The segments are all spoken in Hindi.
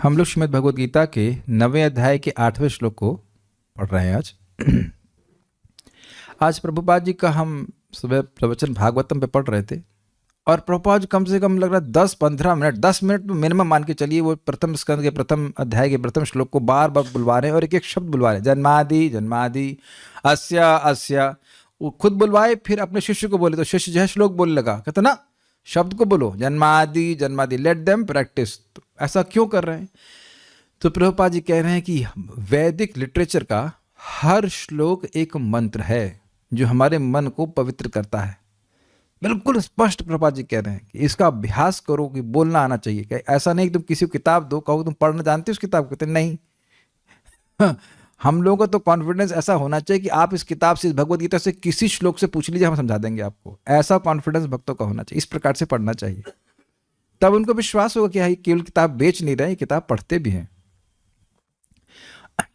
हम लोग श्रीमद् भगवद गीता के 9वें अध्याय के 8वें श्लोक को पढ़ रहे हैं आज। आज प्रभुपाद जी का हम सुबह प्रवचन भागवतम पे पढ़ रहे थे और प्रभुपाद जी कम से कम लग रहा 10-15 मिनट 10 मिनट मिनिमम मान के चलिए, वो प्रथम स्कंद के प्रथम अध्याय के प्रथम श्लोक को बार बार बुलवा रहे हैं और एक एक शब्द बुलवा रहे हैं। जन्मादि जन्मादि अस्या अस्या, वो खुद बुलवाए फिर अपने शिष्य को बोले तो शिष्य जो है श्लोक बोलने लगा, कहते ना शब्द को बोलो जन्मादि जन्मादि, लेट देम प्रैक्टिस। तो ऐसा क्यों कर रहे हैं? तो प्रभुपाद जी कह रहे हैं कि वैदिक लिटरेचर का हर श्लोक एक मंत्र है जो हमारे मन को पवित्र करता है। बिल्कुल स्पष्ट प्रभुपाद जी कह रहे हैं कि इसका अभ्यास करो, कि बोलना आना चाहिए। क्या ऐसा नहीं कि तुम किसी को किताब दो, कहो तुम पढ़ना जानते हो उस किताब को, कहते नहीं। हम लोगों का तो कॉन्फिडेंस ऐसा होना चाहिए कि आप इस किताब से, इस भगवद गीता से किसी श्लोक से पूछ लीजिए, हम समझा देंगे आपको। ऐसा कॉन्फिडेंस भक्तों का होना चाहिए, इस प्रकार से पढ़ना चाहिए, तब उनको विश्वास होगा कि हाँ, केवल किताब बेच नहीं रहे, ये किताब पढ़ते भी हैं।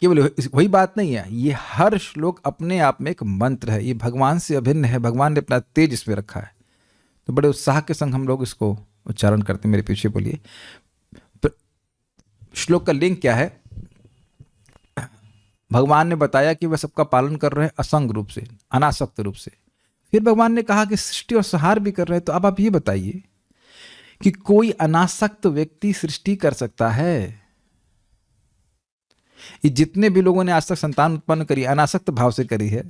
केवल वही बात नहीं है, ये हर श्लोक अपने आप में एक मंत्र है, ये भगवान से अभिन्न है, भगवान ने अपना तेज इसमें रखा है। तो बड़े उत्साह के संग हम लोग इसको उच्चारण करते हैं। मेरे पीछे बोलिए। श्लोक का लिंक क्या है? भगवान ने बताया कि वह सबका पालन कर रहे हैं असंग रूप से, अनासक्त रूप से। फिर भगवान ने कहा कि सृष्टि और संहार भी कर रहे हैं। तो अब आप ये बताइए कि कोई अनासक्त व्यक्ति सृष्टि कर सकता है? ये जितने भी लोगों ने आज तक संतान उत्पन्न करी, अनासक्त भाव से करी है।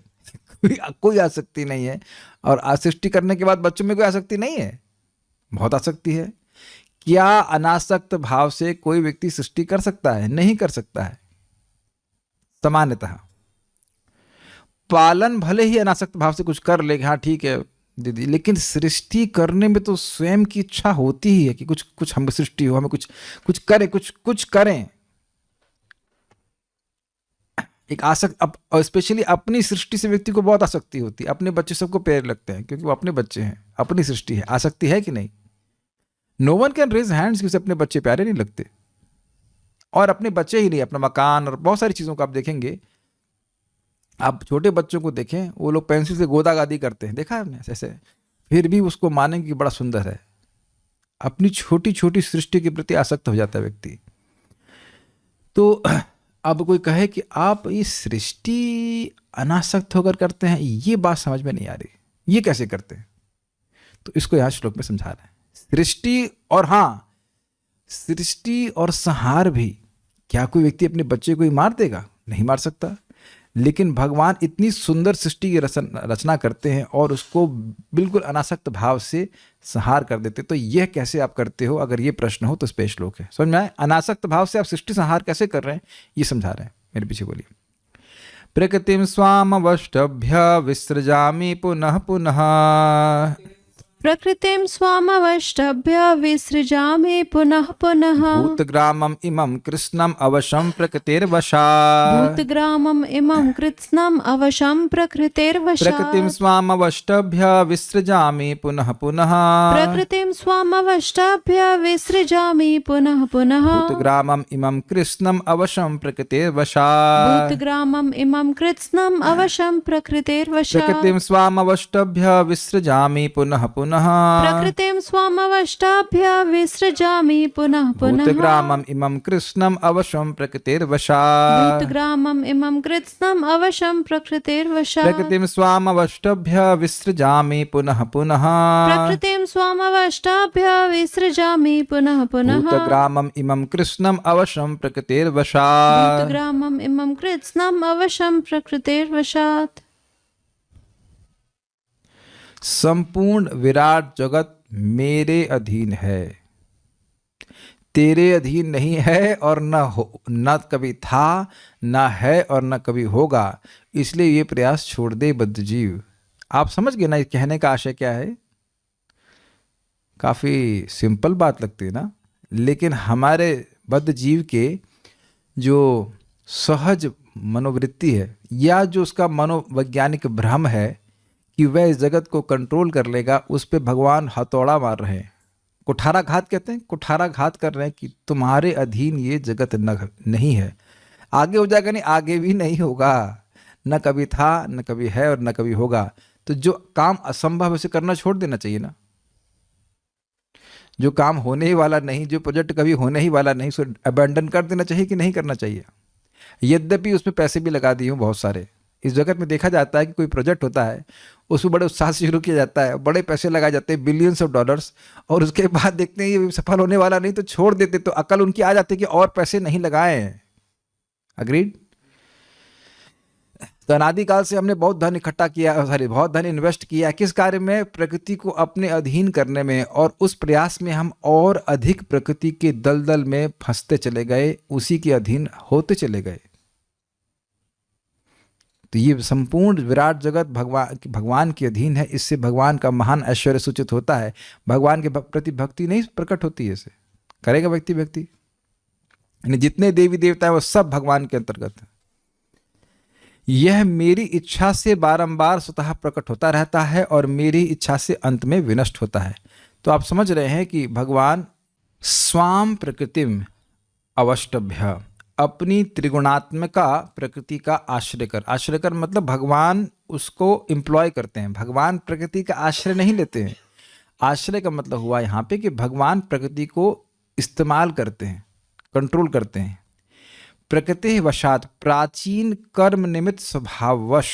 कोई आसक्ति नहीं है। और सृष्टि करने के बाद बच्चों में कोई आसक्ति नहीं है, बहुत आसक्ति है। क्या अनासक्त भाव से कोई व्यक्ति सृष्टि कर सकता है? नहीं कर सकता है। सामान्यतः पालन भले ही अनासक्त भाव से कुछ कर ले, हाँ ठीक है दीदी, लेकिन सृष्टि करने में तो स्वयं की इच्छा होती ही है कि कुछ हम सृष्टि हो, हमें कुछ करें, कुछ करें। एक आसक्त, स्पेशली अपनी सृष्टि से व्यक्ति को बहुत आसक्ति होती है। अपने बच्चे सबको प्यारे लगते हैं क्योंकि वो अपने बच्चे हैं, अपनी सृष्टि है। आसक्ति है कि नहीं? No one can raise hands कि उसे अपने बच्चे प्यारे नहीं लगते। और अपने बच्चे ही नहीं, अपना मकान और बहुत सारी चीज़ों को आप देखेंगे। आप छोटे बच्चों को देखें, वो लोग पेंसिल से गोदागादी करते हैं, देखा है आपने ऐसे, फिर भी उसको मानेंगे कि बड़ा सुंदर है। अपनी छोटी छोटी सृष्टि के प्रति आसक्त हो जाता है व्यक्ति। तो अब कोई कहे कि आप ये सृष्टि अनासक्त होकर करते हैं, ये बात समझ में नहीं आ रही, ये कैसे करते हैं? तो इसको यहाँ श्लोक में समझा रहे हैं। सृष्टि और, हाँ, सृष्टि और संहार भी। क्या कोई व्यक्ति अपने बच्चे को ही मार देगा? नहीं मार सकता। लेकिन भगवान इतनी सुंदर सृष्टि की रचना करते हैं और उसको बिल्कुल अनासक्त भाव से संहार कर देते। तो यह कैसे आप करते हो? अगर ये प्रश्न हो तो स्पेशल श्लोक है, समझ में आए? अनासक्त भाव से आप सृष्टि संहार कैसे कर रहे हैं, ये समझा रहे हैं। मेरे पीछे बोलिए। प्रकृतिम स्वामवष्टभ्य विसृजामि पुनः पुनः, प्रकृतिं स्वामवष्टभ्य विसृजामि पुनः पुनः। भूतग्रामम् इमं कृत्स्नम् अवशं प्रकृतिर्वशात्, भूतग्रामम् इमं कृत्स्नम् अवशं प्रकृतिर्वशात्। प्रकृतिं स्वामवष्टभ्य विसृजामि पुनः पुनः, प्रकृतिं स्वामवष्टभ्य विसृजामि पुनः पुनः। भूतग्रामम् इमं कृत्स्नम् अवशं प्रकृतिर्वशात्, भूतग्रामम् इमं कृत्स्नम् अवशं प्रकृतिर्वशात्। प्रकृतिं स्वामवष्टभ्य विसृजामि पुनः पुनः, प्रकृतिं स्वामवष्टभ्य विसृजामि पुनः पुनः। भूतग्रामम् इमं कृत्स्नम् अवशं प्रकृतिर्वशात्, भूतग्रामम् इमं कृत्स्नम् अवशं प्रकृतिर्वशात्। प्रकृतिं स्वामवष्टभ्य विसृजामि पुनः पुनः, प्रकृतिं स्वामवष्टभ्य विसृजामि पुनः पुनः। भूतग्रामम् इमं कृत्स्नम् अवशं प्रकृतिर्वशात्, भूतग्रामम् इमं कृत्स्नम् अवशं प्रकृतिर्वशात्। संपूर्ण विराट जगत मेरे अधीन है, तेरे अधीन नहीं है और न कभी था, न है और न कभी होगा। इसलिए ये प्रयास छोड़ दे बद्ध जीव। आप समझ गए ना कहने का आशय क्या है? काफ़ी सिंपल बात लगती है ना, लेकिन हमारे बद्ध जीव के जो सहज मनोवृत्ति है या जो उसका मनोवैज्ञानिक भ्रम है कि वह इस जगत को कंट्रोल कर लेगा, उस पर भगवान हथौड़ा मार रहे हैं। कुठाराघात कहते हैं, कुठाराघात कर रहे हैं कि तुम्हारे अधीन ये जगत नहीं है। आगे हो जाएगा? नहीं, आगे भी नहीं होगा। न कभी था, न कभी है और न कभी होगा। तो जो काम असंभव है उसे करना छोड़ देना चाहिए ना। जो काम होने ही वाला नहीं, जो प्रोजेक्ट कभी होने ही वाला नहीं, उसको अबैंडन कर देना चाहिए कि नहीं करना चाहिए? यद्यपि उसमें पैसे भी लगा दिए हों बहुत सारे। इस जगत में देखा जाता है कि कोई प्रोजेक्ट होता है, उसको बड़े उत्साह से शुरू किया जाता है, बड़े पैसे लगाए जाते हैं, बिलियंस ऑफ डॉलर्स, और उसके बाद देखते हैं ये सफल होने वाला नहीं तो छोड़ देते, तो अकल उनकी आ जाती है कि और पैसे नहीं लगाए हैं। अग्रीड? तो अनादिकाल से हमने बहुत धन इकट्ठा किया, बहुत धन इन्वेस्ट किया किस कार्य में? प्रकृति को अपने अधीन करने में, और उस प्रयास में हम और अधिक प्रकृति के दलदल में फंसते चले गए, उसी के अधीन होते चले गए। तो ये संपूर्ण विराट जगत भगवान के अधीन है। इससे भगवान का महान ऐश्वर्य सूचित होता है। भगवान के प्रति भक्ति नहीं प्रकट होती है, इसे करेगा व्यक्ति। यानी जितने देवी देवता है वो सब भगवान के अंतर्गत है। यह मेरी इच्छा से बारंबार स्वतः प्रकट होता रहता है और मेरी इच्छा से अंत में विनष्ट होता है। तो आप समझ रहे हैं कि भगवान स्वाम प्रकृतिम अवष्टभ्य, अपनी त्रिगुणात्मका प्रकृति का आश्रय कर मतलब भगवान उसको एम्प्लॉय करते हैं। भगवान प्रकृति का आश्रय नहीं लेते हैं। आश्रय का मतलब हुआ यहाँ पे कि भगवान प्रकृति को इस्तेमाल करते हैं, कंट्रोल करते हैं। प्रकृति वशात प्राचीन कर्म निमित्त स्वभाववश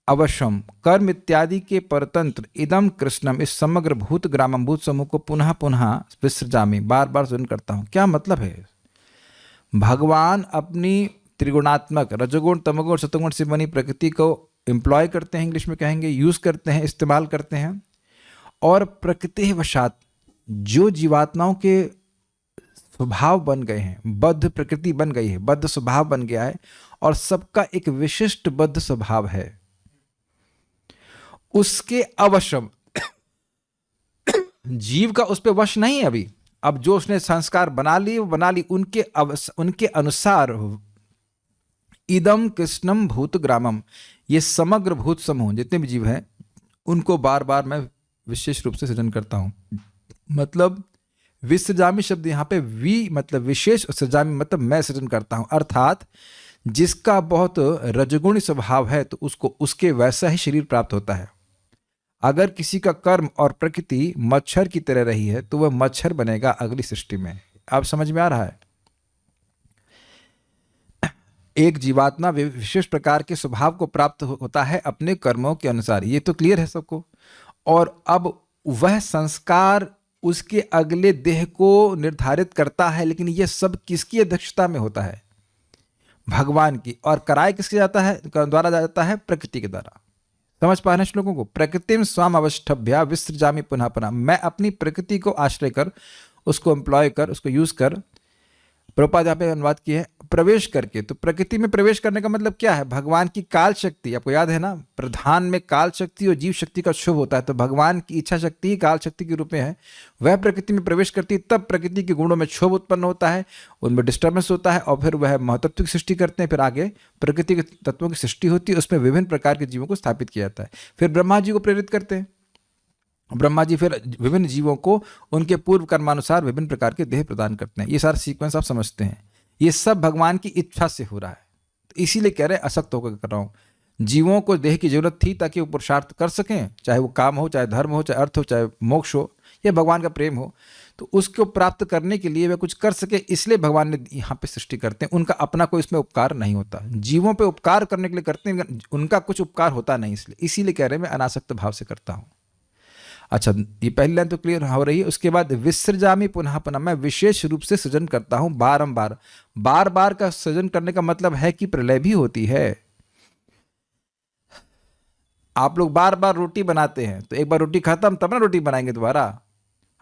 अवश्यम कर्म इत्यादि के परतंत्र इदम कृष्णम, इस समग्र भूत ग्रामम भूत समूह को पुनः पुनः विसृजामि, बार बार सुन करता हूँ। क्या मतलब है? भगवान अपनी त्रिगुणात्मक रजोगुण तमोगुण सतोगुण से बनी प्रकृति को एम्प्लॉय करते हैं, इंग्लिश में कहेंगे यूज करते हैं, इस्तेमाल करते हैं, और प्रकृति वशात जो जीवात्माओं के स्वभाव बन गए हैं, बद्ध प्रकृति बन गई है, बद्ध स्वभाव बन गया है, और सबका एक विशिष्ट बद्ध स्वभाव है, उसके अवशम जीव का उस पे वश नहीं है अभी। अब जो उसने संस्कार बना ली वो बना ली, उनके अनुसार इदम कृष्णम भूत ग्रामम, ये समग्र भूत समूह जितने भी जीव हैं उनको बार बार मैं विशेष रूप से सृजन करता हूं। मतलब विसृजामि शब्द यहाँ पे वी मतलब विशेष, सृजामि मतलब मैं सृजन करता हूं। अर्थात जिसका बहुत रजगुणी स्वभाव है तो उसको उसके वैसा ही शरीर प्राप्त होता है। अगर किसी का कर्म और प्रकृति मच्छर की तरह रही है तो वह मच्छर बनेगा अगली सृष्टि में। आप समझ में आ रहा है? एक जीवात्मा विशेष प्रकार के स्वभाव को प्राप्त होता है अपने कर्मों के अनुसार, ये तो क्लियर है सबको। और अब वह संस्कार उसके अगले देह को निर्धारित करता है, लेकिन यह सब किसकी अध्यक्षता में होता है? भगवान की। और कराए किसके जाता है द्वारा जाता है? प्रकृति के द्वारा। समझ पा रहे हैं श्लोकों को? प्रकृतिम स्वाम अवष्टभ्या विसृजामि पुनः पुनः, मैं अपनी प्रकृति को आश्रय कर, उसको एम्प्लॉय कर, उसको यूज कर, प्रभुपाद यहाँ पे अनुवाद किए हैं प्रवेश करके। तो प्रकृति में प्रवेश करने का मतलब क्या है? भगवान की काल शक्ति, आपको याद है ना, प्रधान में काल शक्ति और जीव शक्ति का शुभ होता है, तो भगवान की इच्छा शक्ति ही काल शक्ति के रूप में है। वह प्रकृति में प्रवेश करती है, तब प्रकृति के गुणों में क्षोभ उत्पन्न होता है, उनमें डिस्टर्बेंस होता है, और फिर वह महतत्व की सृष्टि करते हैं। फिर आगे प्रकृति के तत्वों की सृष्टि होती है, उसमें विभिन्न प्रकार के जीवों को स्थापित किया जाता है। फिर ब्रह्मा जी को प्रेरित करते हैं, ब्रह्मा जी फिर विभिन्न जीवों को उनके पूर्व कर्मानुसार विभिन्न प्रकार के देह प्रदान करते हैं। ये सारा सीक्वेंस आप समझते हैं। ये सब भगवान की इच्छा से हो रहा है, तो इसीलिए कह रहे हैं असक्त होकर कर रहा हूँ। जीवों को देह की जरूरत थी ताकि वो पुरुषार्थ कर सकें, चाहे वो काम हो, चाहे धर्म हो, चाहे अर्थ हो, चाहे मोक्ष हो, या भगवान का प्रेम हो, तो उसको प्राप्त करने के लिए वे कुछ कर सके, इसलिए भगवान ने यहाँ पे सृष्टि करते हैं। उनका अपना कोई इसमें उपकार नहीं होता, जीवों पे उपकार करने के लिए करते हैं, उनका कुछ उपकार होता नहीं, इसीलिए कह रहे हैं मैं अनासक्त भाव से करता हूँ। अच्छा, ये पहली लाइन तो क्लियर हो रही है। उसके बाद विसृजामि पुनः पुनः, मैं विशेष रूप से सृजन करता हूं बारंबार। बार बार का सृजन करने का मतलब है कि प्रलय भी होती है। आप लोग बार बार रोटी बनाते हैं, तो एक बार रोटी खत्म तब ना रोटी बनाएंगे दोबारा।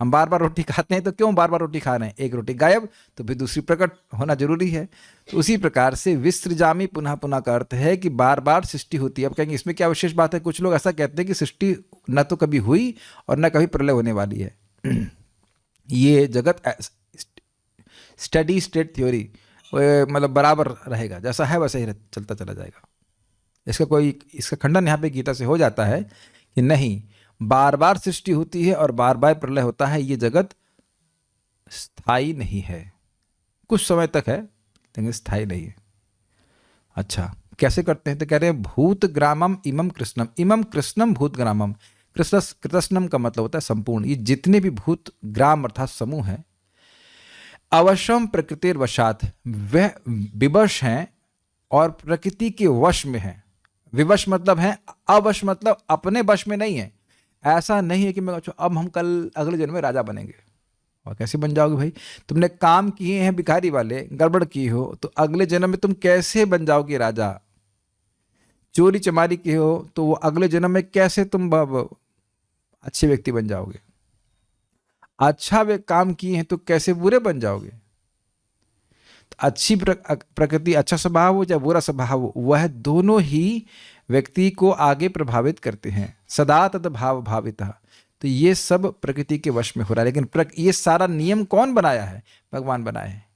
हम बार बार रोटी खाते हैं तो क्यों बार बार रोटी खा रहे हैं? एक रोटी गायब तो फिर दूसरी प्रकट होना जरूरी है। तो उसी प्रकार से विसृजामि पुनः पुनः का अर्थ है कि बार बार सृष्टि होती है। अब कहेंगे इसमें क्या विशेष बात है? कुछ लोग ऐसा कहते हैं कि सृष्टि न तो कभी हुई और न कभी प्रलय होने वाली है। ये जगत स्टडी स्टेट थ्योरी, मतलब बराबर रहेगा, जैसा है वैसा ही चलता चला जाएगा। इसका खंडन यहाँ पे गीता से हो जाता है कि नहीं, बार बार सृष्टि होती है और बार बार प्रलय होता है। ये जगत स्थायी नहीं है, कुछ समय तक है लेकिन स्थायी नहीं है। अच्छा, कैसे करते हैं? तो कह रहे हैं भूत ग्रामम इमम कृष्णम, इमम कृष्णम भूत ग्रामम, कृतस्नम का मतलब होता है संपूर्ण। ये जितने भी भूत ग्राम अर्थात समूह हैं, अवशम प्रकृतिर वशात, वह विवश हैं और प्रकृति के वश में हैं। विवश मतलब है, अवश मतलब अपने वश में नहीं है। ऐसा नहीं है कि मैं अब हम कल अगले जन्म में राजा बनेंगे। और कैसे बन जाओगे भाई? तुमने काम किए हैं भिखारी वाले, गड़बड़ की हो, तो अगले जन्म में तुम कैसे बन जाओगे राजा? चोरी चमारी की हो तो वो अगले जन्म में कैसे तुम अच्छे व्यक्ति बन जाओगे? अच्छा वे काम किए हैं तो कैसे बुरे बन जाओगे? तो अच्छी प्रकृति, अच्छा स्वभाव हो या बुरा स्वभाव हो, वह दोनों ही व्यक्ति को आगे प्रभावित करते हैं। सदा तद भाव भाविता। तो ये सब प्रकृति के वश में हो रहा है। लेकिन ये सारा नियम कौन बनाया है? भगवान बनाए हैं।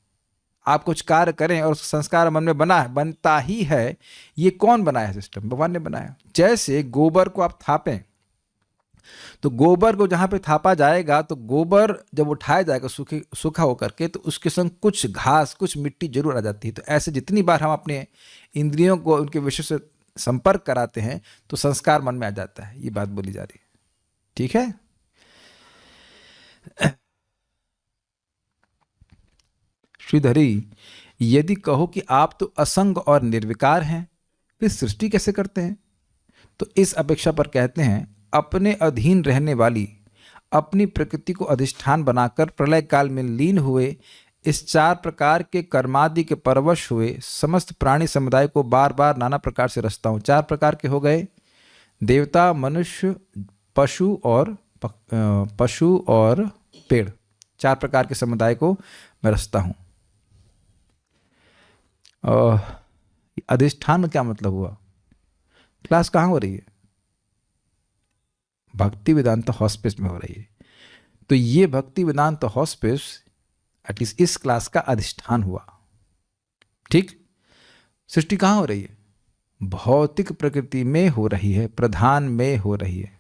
आप कुछ कार्य करें और संस्कार मन में बनता ही है। ये कौन बनाया है सिस्टम? भगवान ने बनाया। जैसे गोबर को आप थापें, तो गोबर को जहाँ पे थापा जाएगा तो गोबर जब उठाया जाएगा सूखा होकर के, तो उसके संग कुछ घास, कुछ मिट्टी जरूर आ जाती है। तो ऐसे जितनी बार हम अपने इंद्रियों को उनके विषय से संपर्क कराते हैं तो संस्कार मन में आ जाता है। ये बात बोली जा रही है, ठीक है? श्रीधरी, यदि कहो कि आप तो असंग और निर्विकार हैं, फिर सृष्टि कैसे करते हैं? तो इस अपेक्षा पर कहते हैं, अपने अधीन रहने वाली अपनी प्रकृति को अधिष्ठान बनाकर प्रलय काल में लीन हुए इस 4 प्रकार के कर्मादि के परवश हुए समस्त प्राणी समुदाय को बार बार नाना प्रकार से रचता हूँ। 4 प्रकार के हो गए, देवता, मनुष्य, पशु और पेड़। 4 प्रकार के समुदाय को मैं रचता हूँ। अधिष्ठान का क्या मतलब हुआ? क्लास कहाँ हो रही है? भक्ति वेदांत हॉस्पिस में हो रही है। तो ये भक्ति वेदांत हॉस्पिस एटलीस्ट इस क्लास का अधिष्ठान हुआ, ठीक? सृष्टि कहाँ हो रही है? भौतिक प्रकृति में हो रही है, प्रधान में हो रही है।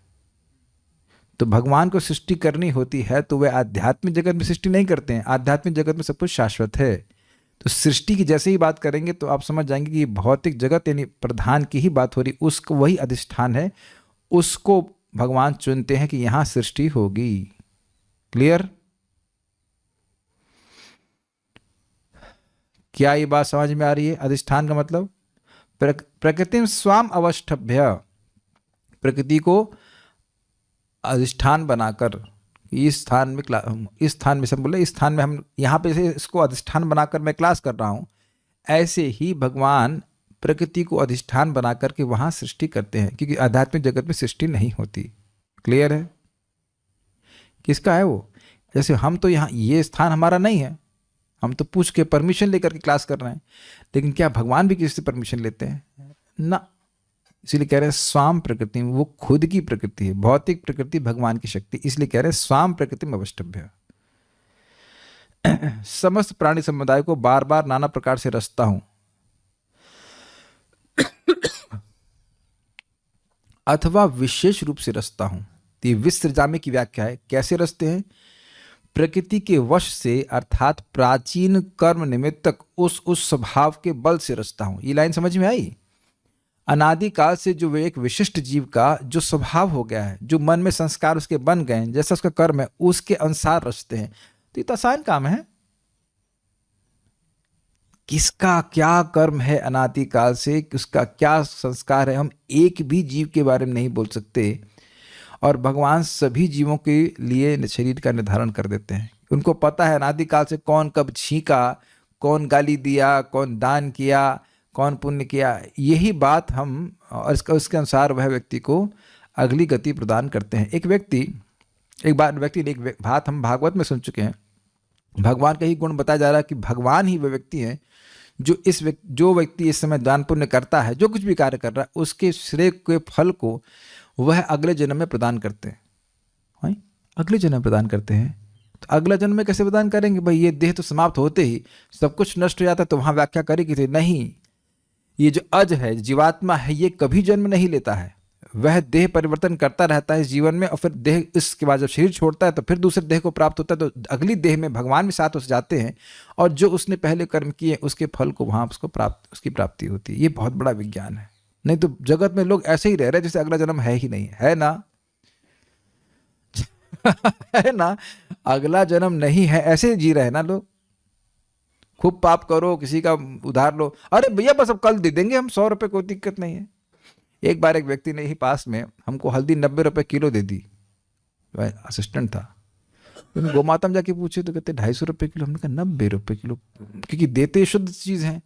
तो भगवान को सृष्टि करनी होती है तो वे आध्यात्मिक जगत में सृष्टि नहीं करते हैं। आध्यात्मिक जगत में सब कुछ शाश्वत है। तो सृष्टि की जैसे ही बात करेंगे तो आप समझ जाएंगे कि भौतिक जगत यानी प्रधान की ही बात हो रही, उसको वही अधिष्ठान है, उसको भगवान चुनते हैं कि यहां सृष्टि होगी। क्लियर? क्या ये बात समझ में आ रही है? अधिष्ठान का मतलब प्रकृति स्वाम अवष्टभ्य, प्रकृति को अधिष्ठान बनाकर इस स्थान में सब बोले, इस स्थान में हम यहाँ पे से इसको अधिष्ठान बनाकर मैं क्लास कर रहा हूँ। ऐसे ही भगवान प्रकृति को अधिष्ठान बना करके वहाँ सृष्टि करते हैं, क्योंकि आध्यात्मिक जगत में सृष्टि नहीं होती। क्लियर है? किसका है वो? जैसे हम तो यहाँ, ये स्थान हमारा नहीं है, हम तो पूछ के परमिशन लेकर के क्लास कर रहे हैं। लेकिन क्या भगवान भी किसी से परमिशन लेते हैं? ना। इसीलिए कह रहे हैं स्वाम प्रकृति, वो खुद की प्रकृति है। भौतिक प्रकृति भगवान की शक्ति, इसलिए कह रहे हैं स्वाम प्रकृति में अवष्टभ्य। समस्त प्राणी समुदाय को बार बार नाना प्रकार से रचता हूं, अथवा विशेष रूप से रचता हूं। तो ये विसृजामे की व्याख्या है। कैसे रचते हैं? प्रकृति के वश से, अर्थात प्राचीन कर्म निमित्तक उस स्वभाव के बल से रचता हूं। ये लाइन समझ में आई? अनादिकाल से जो वे एक विशिष्ट जीव का जो स्वभाव हो गया है, जो मन में संस्कार उसके बन गए हैं, जैसा उसका कर्म है उसके अनुसार रचते हैं। तो ये तो आसान काम है। किसका क्या कर्म है अनादिकाल से, उसका क्या संस्कार है, हम एक भी जीव के बारे में नहीं बोल सकते। और भगवान सभी जीवों के लिए शरीर का निर्धारण कर देते हैं। उनको पता है अनादिकाल से कौन कब छींका, कौन गाली दिया, कौन दान किया, कौन पुण्य किया। यही बात हम, और उसके अनुसार वह व्यक्ति को अगली गति प्रदान करते हैं। एक बात हम भागवत में सुन चुके हैं। भगवान का ही गुण बताया जा रहा है कि भगवान ही वह व्यक्ति हैं जो व्यक्ति इस समय दान पुण्य करता है, जो कुछ भी कार्य कर रहा है, उसके श्रेय के फल को वह अगले जन्म में प्रदान करते हैं। अगले जन्म में प्रदान करते हैं। तो अगला जन्म में कैसे प्रदान करेंगे भाई? ये देह तो समाप्त होते ही सब कुछ नष्ट हो जाता है। तो वहां व्याख्या करेगी थी, नहीं, ये जो अज है, जीवात्मा है, ये कभी जन्म नहीं लेता है। वह देह परिवर्तन करता रहता है इस जीवन में, और फिर देह, इसके बाद जब शरीर छोड़ता है तो फिर दूसरे देह को प्राप्त होता है। तो अगली देह में भगवान भी साथ उस जाते हैं, और जो उसने पहले कर्म किए उसके फल को वहां उसकी प्राप्ति होती है। ये बहुत बड़ा विज्ञान है। नहीं तो जगत में लोग ऐसे ही रह रहे हैं जैसे अगला जन्म है ही नहीं, है ना? है ना, अगला जन्म नहीं है, ऐसे जी रहे हैं ना लोग। खूब पाप करो, किसी का उधार लो, अरे भैया बस अब कल दे देंगे हम, 100 रुपये, कोई दिक्कत नहीं है। एक बार एक व्यक्ति ने ही पास में हमको हल्दी 90 रुपये किलो दे दी, असिस्टेंट था। तो मैं गोमाता में जाके पूछे तो कहते 250 रुपये किलो। हमने कहा 90 रुपये किलो, क्योंकि देते शुद्ध चीज़ हैं।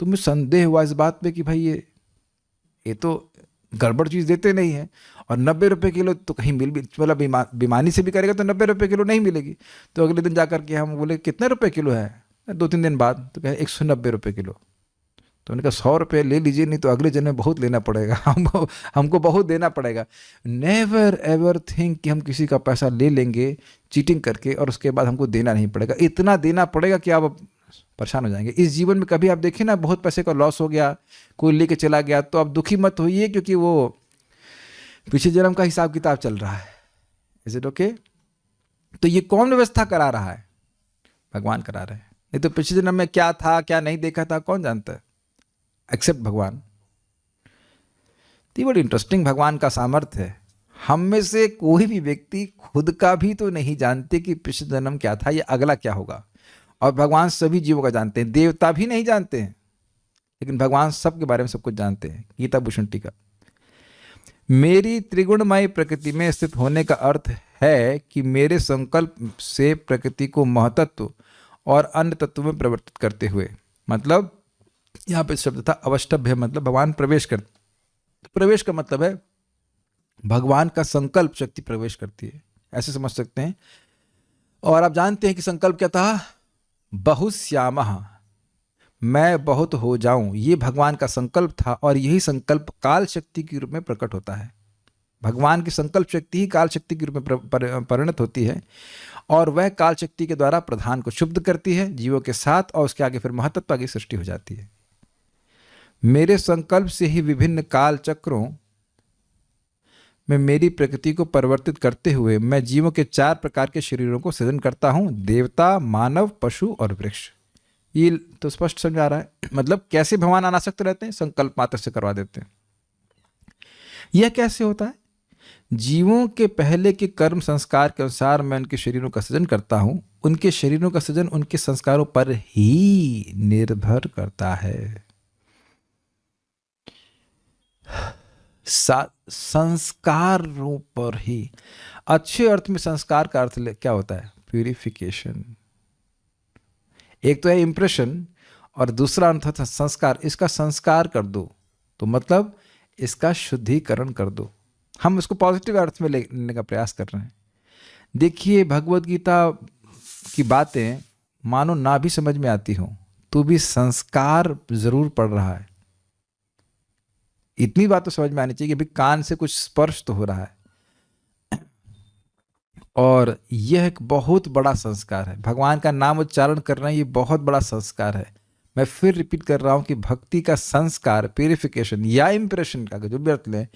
तो मुझे संदेह हुआ इस बात पे कि भाई ये तो गड़बड़ चीज़ देते नहीं है, और 90 रुपये किलो तो कहीं मिल भी, मतलब बेईमानी से भी करेगा तो 90 रुपये किलो नहीं मिलेगी। तो अगले दिन जा करके हम बोले कितने रुपए किलो है, 2-3 दिन बाद, तो कहे 190 रुपये किलो। तो उन्होंने कहा 100 रुपये ले लीजिए, नहीं तो अगले जन्म में बहुत लेना पड़ेगा, हमको बहुत देना पड़ेगा। नेवर एवर थिंक कि हम किसी का पैसा ले लेंगे चीटिंग करके और उसके बाद हमको देना नहीं पड़ेगा। इतना देना पड़ेगा कि आप परेशान हो जाएंगे। इस जीवन में कभी आप देखें ना, बहुत पैसे का लॉस हो गया, कोई लेके चला गया, तो आप दुखी मत होइए, क्योंकि वो पिछले जन्म का हिसाब किताब चल रहा है। Is it okay? तो ये कौन व्यवस्था करा रहा है? भगवान करा रहे हैं। नहीं तो पिछले जन्म में क्या था, क्या नहीं देखा था, कौन जानता है, एक्सेप्ट भगवान। तो ये बड़ी इंटरेस्टिंग भगवान का सामर्थ्य है। हम में से कोई भी व्यक्ति खुद का भी तो नहीं जानते कि पिछले जन्म क्या था, ये अगला क्या होगा, और भगवान सभी जीवों का जानते हैं। देवता भी नहीं जानते हैं, लेकिन भगवान सबके बारे में सब कुछ जानते हैं। गीता भूषण टीका। मेरी त्रिगुणमय प्रकृति में स्थित होने का अर्थ है कि मेरे संकल्प से प्रकृति को महतत्व और अन्य तत्व में परिवर्तित करते हुए, मतलब यहाँ पे शब्द था अवष्टभ्य, मतलब भगवान प्रवेश कर, प्रवेश का मतलब है भगवान का संकल्प शक्ति प्रवेश करती है, ऐसे समझ सकते हैं। और आप जानते हैं कि संकल्प क्या था? बहुश्यामः, मैं बहुत हो जाऊं, ये भगवान का संकल्प था, और यही संकल्प काल शक्ति के रूप में प्रकट होता है। भगवान की संकल्प शक्ति ही काल शक्ति के रूप में परिणत होती है, और वह काल शक्ति के द्वारा प्रधान को शुद्ध करती है जीवों के साथ, और उसके आगे फिर महतत्व की सृष्टि हो जाती है। मेरे संकल्प से ही विभिन्न काल चक्रों में मेरी प्रकृति को परिवर्तित करते हुए मैं जीवों के 4 प्रकार के शरीरों को सृजन करता हूं, देवता, मानव, पशु और वृक्ष। ये तो स्पष्ट समझ आ रहा है। मतलब कैसे भगवान अनासक्त रहते हैं? संकल्प मात्र से करवा देते हैं। यह कैसे होता है? जीवों के पहले के कर्म संस्कार के अनुसार मैं उनके शरीरों का सृजन करता हूं। उनके शरीरों का सृजन उनके संस्कारों पर ही निर्भर करता है। संस्कारों पर ही। अच्छे अर्थ में संस्कार का अर्थ क्या होता है? प्यूरिफिकेशन। एक तो है इंप्रेशन, और दूसरा अर्थ था संस्कार। इसका संस्कार कर दो, तो मतलब इसका शुद्धिकरण कर दो। हम इसको पॉजिटिव अर्थ में लेने का प्रयास कर रहे हैं। देखिए, भगवद गीता की बातें मानो ना भी समझ में आती हो तो भी संस्कार जरूर पड़ रहा है। इतनी बात तो समझ में आनी चाहिए कि भाई कान से कुछ स्पर्श तो हो रहा है, और यह एक बहुत बड़ा संस्कार है। भगवान का नाम उच्चारण करना ये बहुत बड़ा संस्कार है। मैं फिर रिपीट कर रहा हूं कि भक्ति का संस्कार, प्यूरिफिकेशन या इंप्रेशन का जो भी अर्थ लें,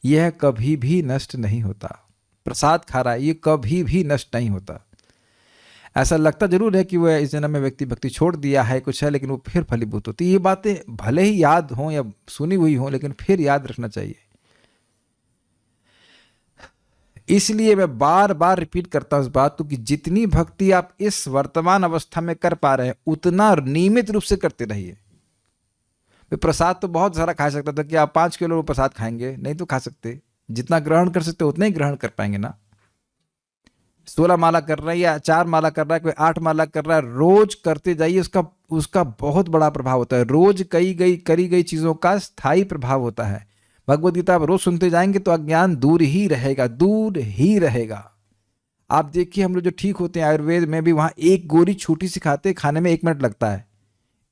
यह कभी भी नष्ट नहीं होता। प्रसाद खा रहा है, ये कभी भी नष्ट नहीं होता। ऐसा लगता जरूर है कि वह इस जन्म में व्यक्ति भक्ति छोड़ दिया है, कुछ है, लेकिन वो फिर फलीभूत होती है। ये बातें भले ही याद हों या सुनी हुई हों, लेकिन फिर याद रखना चाहिए। इसलिए मैं बार बार रिपीट करता हूं इस बात को कि जितनी भक्ति आप इस वर्तमान अवस्था में कर पा रहे हैं, उतना नियमित रूप से करते रहिए। प्रसाद तो बहुत सारा खा सकता था कि आप 5 किलो प्रसाद खाएंगे, नहीं तो खा सकते। जितना ग्रहण कर सकते उतना ही ग्रहण कर पाएंगे ना। 16 माला कर रहा है या 4 माला कर रहा है, कोई 8 माला कर रहा है, रोज करते जाइए। उसका बहुत बड़ा प्रभाव होता है। रोज करी गई चीजों का स्थायी प्रभाव होता है। भगवद गीता आप रोज सुनते जाएंगे तो अज्ञान दूर ही रहेगा, दूर ही रहेगा। आप देखिए, हम लोग जो ठीक होते हैं आयुर्वेद में भी, वहां एक गोली छोटी सी खाते, खाने में 1 मिनट लगता है।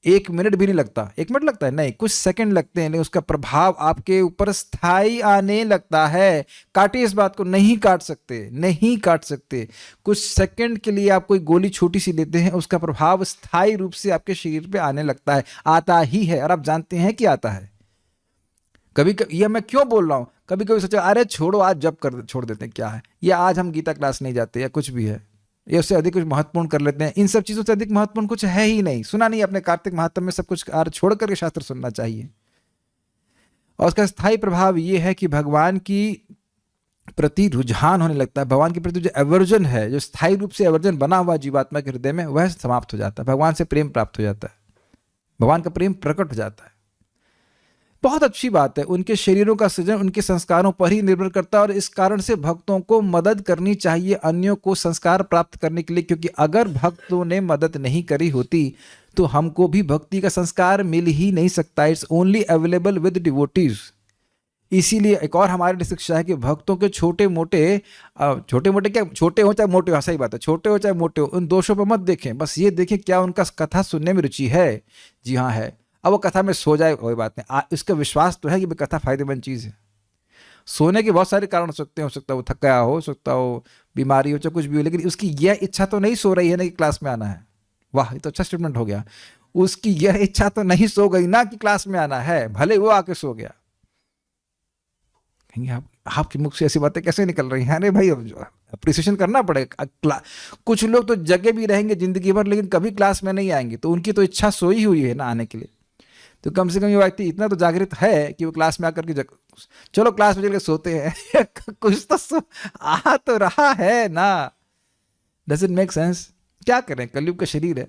1 मिनट भी नहीं लगता। 1 मिनट लगता है? नहीं, कुछ सेकंड लगते हैं, लेकिन उसका प्रभाव आपके ऊपर स्थायी आने लगता है। काटिए इस बात को, नहीं काट सकते, नहीं काट सकते। कुछ सेकंड के लिए आप कोई गोली छोटी सी लेते हैं, उसका प्रभाव स्थायी रूप से आपके शरीर पे आने लगता है, आता ही है। और आप जानते हैं कि आता है। कभी यह मैं क्यों बोल रहा हूं, कभी कभी सोचा अरे छोड़ो, आज जब कर छोड़ देते हैं, क्या है, या आज हम गीता क्लास नहीं जाते, या कुछ भी है, या उससे अधिक कुछ महत्वपूर्ण कर लेते हैं। इन सब चीजों से अधिक महत्वपूर्ण कुछ है ही नहीं। सुना नहीं अपने कार्तिक महात्म में? सब कुछ छोड़ करके शास्त्र सुनना चाहिए। और उसका स्थायी प्रभाव यह है कि भगवान की प्रति रुझान होने लगता है, भगवान के प्रति जो एवर्जन है, जो स्थायी रूप से एवर्जन बना हुआ जीवात्मा के हृदय में, वह समाप्त हो जाता है, भगवान से प्रेम प्राप्त हो जाता है, भगवान का प्रेम प्रकट हो जाता है। बहुत अच्छी बात है। उनके शरीरों का सृजन उनके संस्कारों पर ही निर्भर करता है और इस कारण से भक्तों को मदद करनी चाहिए अन्यों को संस्कार प्राप्त करने के लिए, क्योंकि अगर भक्तों ने मदद नहीं करी होती तो हमको भी भक्ति का संस्कार मिल ही नहीं सकता। It's only available with devotees. इसीलिए एक और हमारे लिए शिक्षा है कि भक्तों के छोटे मोटे क्या, छोटे हो चाहे मोटे हो, सही बात है, छोटे हो चाहे मोटे हो, उन दोषों पर मत देखें, बस ये देखें क्या उनका कथा सुनने में रुचि है। जी हाँ है। अब वो कथा में सो जाए कोई बात नहीं, इसका विश्वास तो है कि कथा फायदेमंद चीज़ है। सोने के बहुत सारे कारण हो सकते हैं, हो सकता है वो थक गया हो सकता हो बीमारी हो, चाहे कुछ भी हो, लेकिन उसकी यह इच्छा तो नहीं सो रही है ना कि क्लास में आना है। वाह, ये तो अच्छा स्टेटमेंट हो गया। उसकी यह इच्छा तो नहीं सो गई ना कि क्लास में आना है, भले वो आके सो गया। कहेंगे आपके मुख से ऐसी बातें कैसे निकल रही हैं? अरे भाई, अप्रिसिएशन करना पड़ेगा। कुछ लोग तो जगे भी रहेंगे जिंदगी भर लेकिन कभी क्लास में नहीं आएंगे, तो उनकी तो इच्छा सोई हुई है ना आने के लिए। तो कम से कम ये व्यक्ति इतना तो जागृत है कि वो क्लास में आकर के चलो क्लास में चल सोते हैं कुछ तो आ तो रहा है ना। Does it make sense? क्या करें, कलयुग का शरीर है।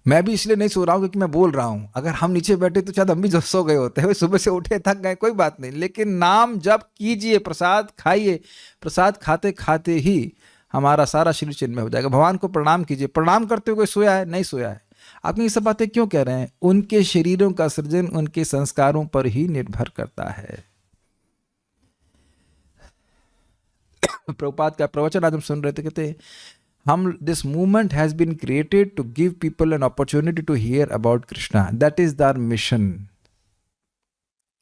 मैं भी इसलिए नहीं सो रहा हूं क्योंकि मैं बोल रहा हूं। अगर हम नीचे बैठे तो शायद हम भी जो सो गए होते हैं, सुबह से उठे थक गए, कोई बात नहीं, लेकिन नाम जप कीजिए, प्रसाद खाइए, प्रसाद खाते खाते ही हमारा सारा शरीर चिन्मय हो जाएगा। भगवान को प्रणाम कीजिए। प्रणाम करते हुए कोई सोया है? नहीं सोया है। आप ये सब बातें क्यों कह रहे हैं? उनके शरीरों का सृजन उनके संस्कारों पर ही निर्भर करता है। प्रभुपाद का प्रवचन आज हम सुन रहे थे, कहते this movement has been created to give people an opportunity to hear about Krishna. That is our mission.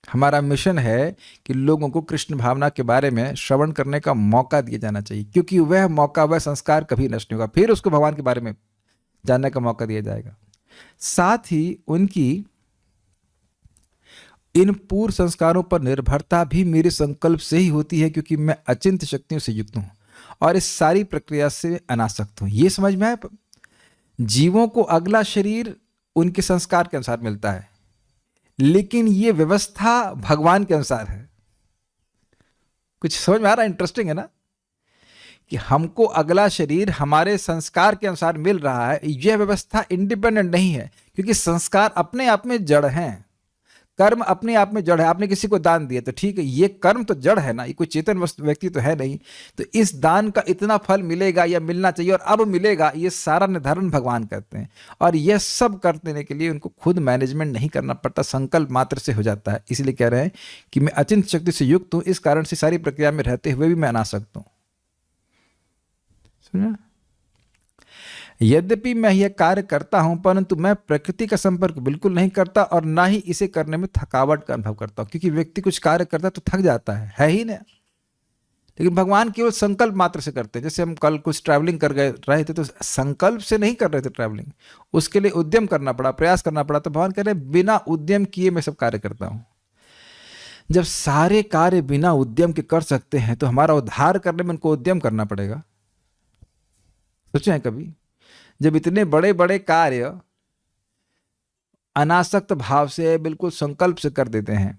हमारा मिशन है कि लोगों को कृष्ण भावना के बारे में श्रवण करने का मौका दिया जाना चाहिए, क्योंकि वह मौका, वह संस्कार कभी नष्ट नहीं होगा। फिर उसको भगवान के बारे में जानने का मौका दिया जाएगा। साथ ही उनकी इन पूर्व संस्कारों पर निर्भरता भी मेरे संकल्प से ही होती है, क्योंकि मैं अचिंत्य शक्तियों से युक्त हूं और इस सारी प्रक्रिया से अनासक्त हूं। ये समझ में आए? जीवों को अगला शरीर उनके संस्कार के अनुसार मिलता है, लेकिन ये व्यवस्था भगवान के अनुसार है। कुछ समझ में आ रहा है? इंटरेस्टिंग है ना कि हमको अगला शरीर हमारे संस्कार के अनुसार मिल रहा है। यह व्यवस्था इंडिपेंडेंट नहीं है, क्योंकि संस्कार अपने आप में जड़ हैं, कर्म अपने आप में जड़ है। आपने किसी को दान दिया तो ठीक है, ये कर्म तो जड़ है ना, ये कोई चेतन व्यक्ति तो है नहीं। तो इस दान का इतना फल मिलेगा या मिलना चाहिए और अब मिलेगा, ये सारा निर्धारण भगवान करते हैं। और यह सब कर देने के लिए उनको खुद मैनेजमेंट नहीं करना पड़ता, संकल्प मात्र से हो जाता है। इसलिए कह रहे हैं कि मैं अचिंत्य शक्ति से युक्त हूं, इस कारण से सारी प्रक्रिया में रहते हुए भी मैं अनासक्त हूं। समझा? यद्यपि मैं यह कार्य करता हूं, परंतु मैं प्रकृति का संपर्क बिल्कुल नहीं करता और ना ही इसे करने में थकावट का अनुभव करता हूं, क्योंकि व्यक्ति कुछ कार्य करता है तो थक जाता है ही ना। लेकिन भगवान केवल संकल्प मात्र से करते हैं। जैसे हम कल कुछ ट्रैवलिंग कर रहे थे तो संकल्प से नहीं कर रहे थे ट्रैवलिंग, उसके लिए उद्यम करना पड़ा, प्रयास करना पड़ा। तो भगवान कह रहे हैं बिना उद्यम किए मैं सब कार्य करता हूं। जब सारे कार्य बिना उद्यम के कर सकते हैं तो हमारा उद्धार करने में उनको उद्यम करना पड़ेगा। सोचे हैं कभी? जब इतने बड़े बड़े कार्य अनासक्त भाव से, बिल्कुल संकल्प से कर देते हैं,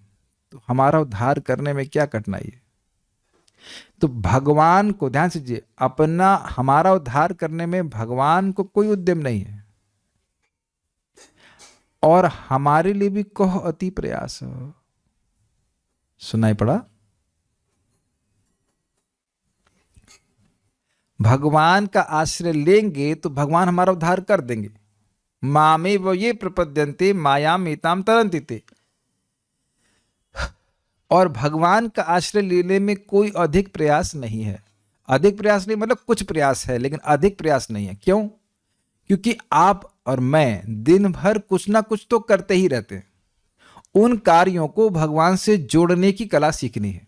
तो हमारा उद्धार करने में क्या कठिनाई है? तो भगवान को ध्यान से, अपना हमारा उद्धार करने में भगवान को कोई उद्यम नहीं है, और हमारे लिए भी कहो अति प्रयास। सुनाई पड़ा? भगवान का आश्रय लेंगे तो भगवान हमारा उद्धार कर देंगे। मामे वो ये प्रपद्यन्ते मायाम एताम तरन्ति ते। और भगवान का आश्रय लेने में कोई अधिक प्रयास नहीं है। अधिक प्रयास नहीं मतलब कुछ प्रयास है, लेकिन अधिक प्रयास नहीं है। क्यों? क्योंकि आप और मैं दिन भर कुछ ना कुछ तो करते ही रहते हैं। उन कार्यों को भगवान से जोड़ने की कला सीखनी है।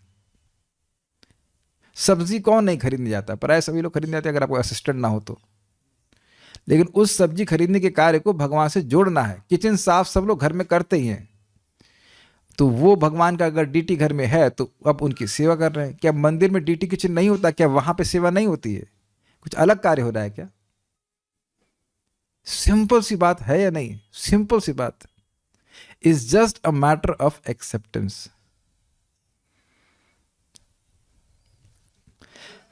सब्जी कौन नहीं खरीदने जाता? प्राय सभी लोग खरीदने जाते हैं, अगर आपको असिस्टेंट ना हो तो। लेकिन उस सब्जी खरीदने के कार्य को भगवान से जोड़ना है। किचन साफ सब लोग घर में करते ही हैं, तो वो भगवान का अगर डीटी घर में है तो अब उनकी सेवा कर रहे हैं। क्या मंदिर में डीटी किचन नहीं होता? क्या वहां पे सेवा नहीं होती है? कुछ अलग कार्य हो रहा है क्या? सिंपल सी बात है या नहीं? सिंपल सी बात। Is just a matter of acceptance.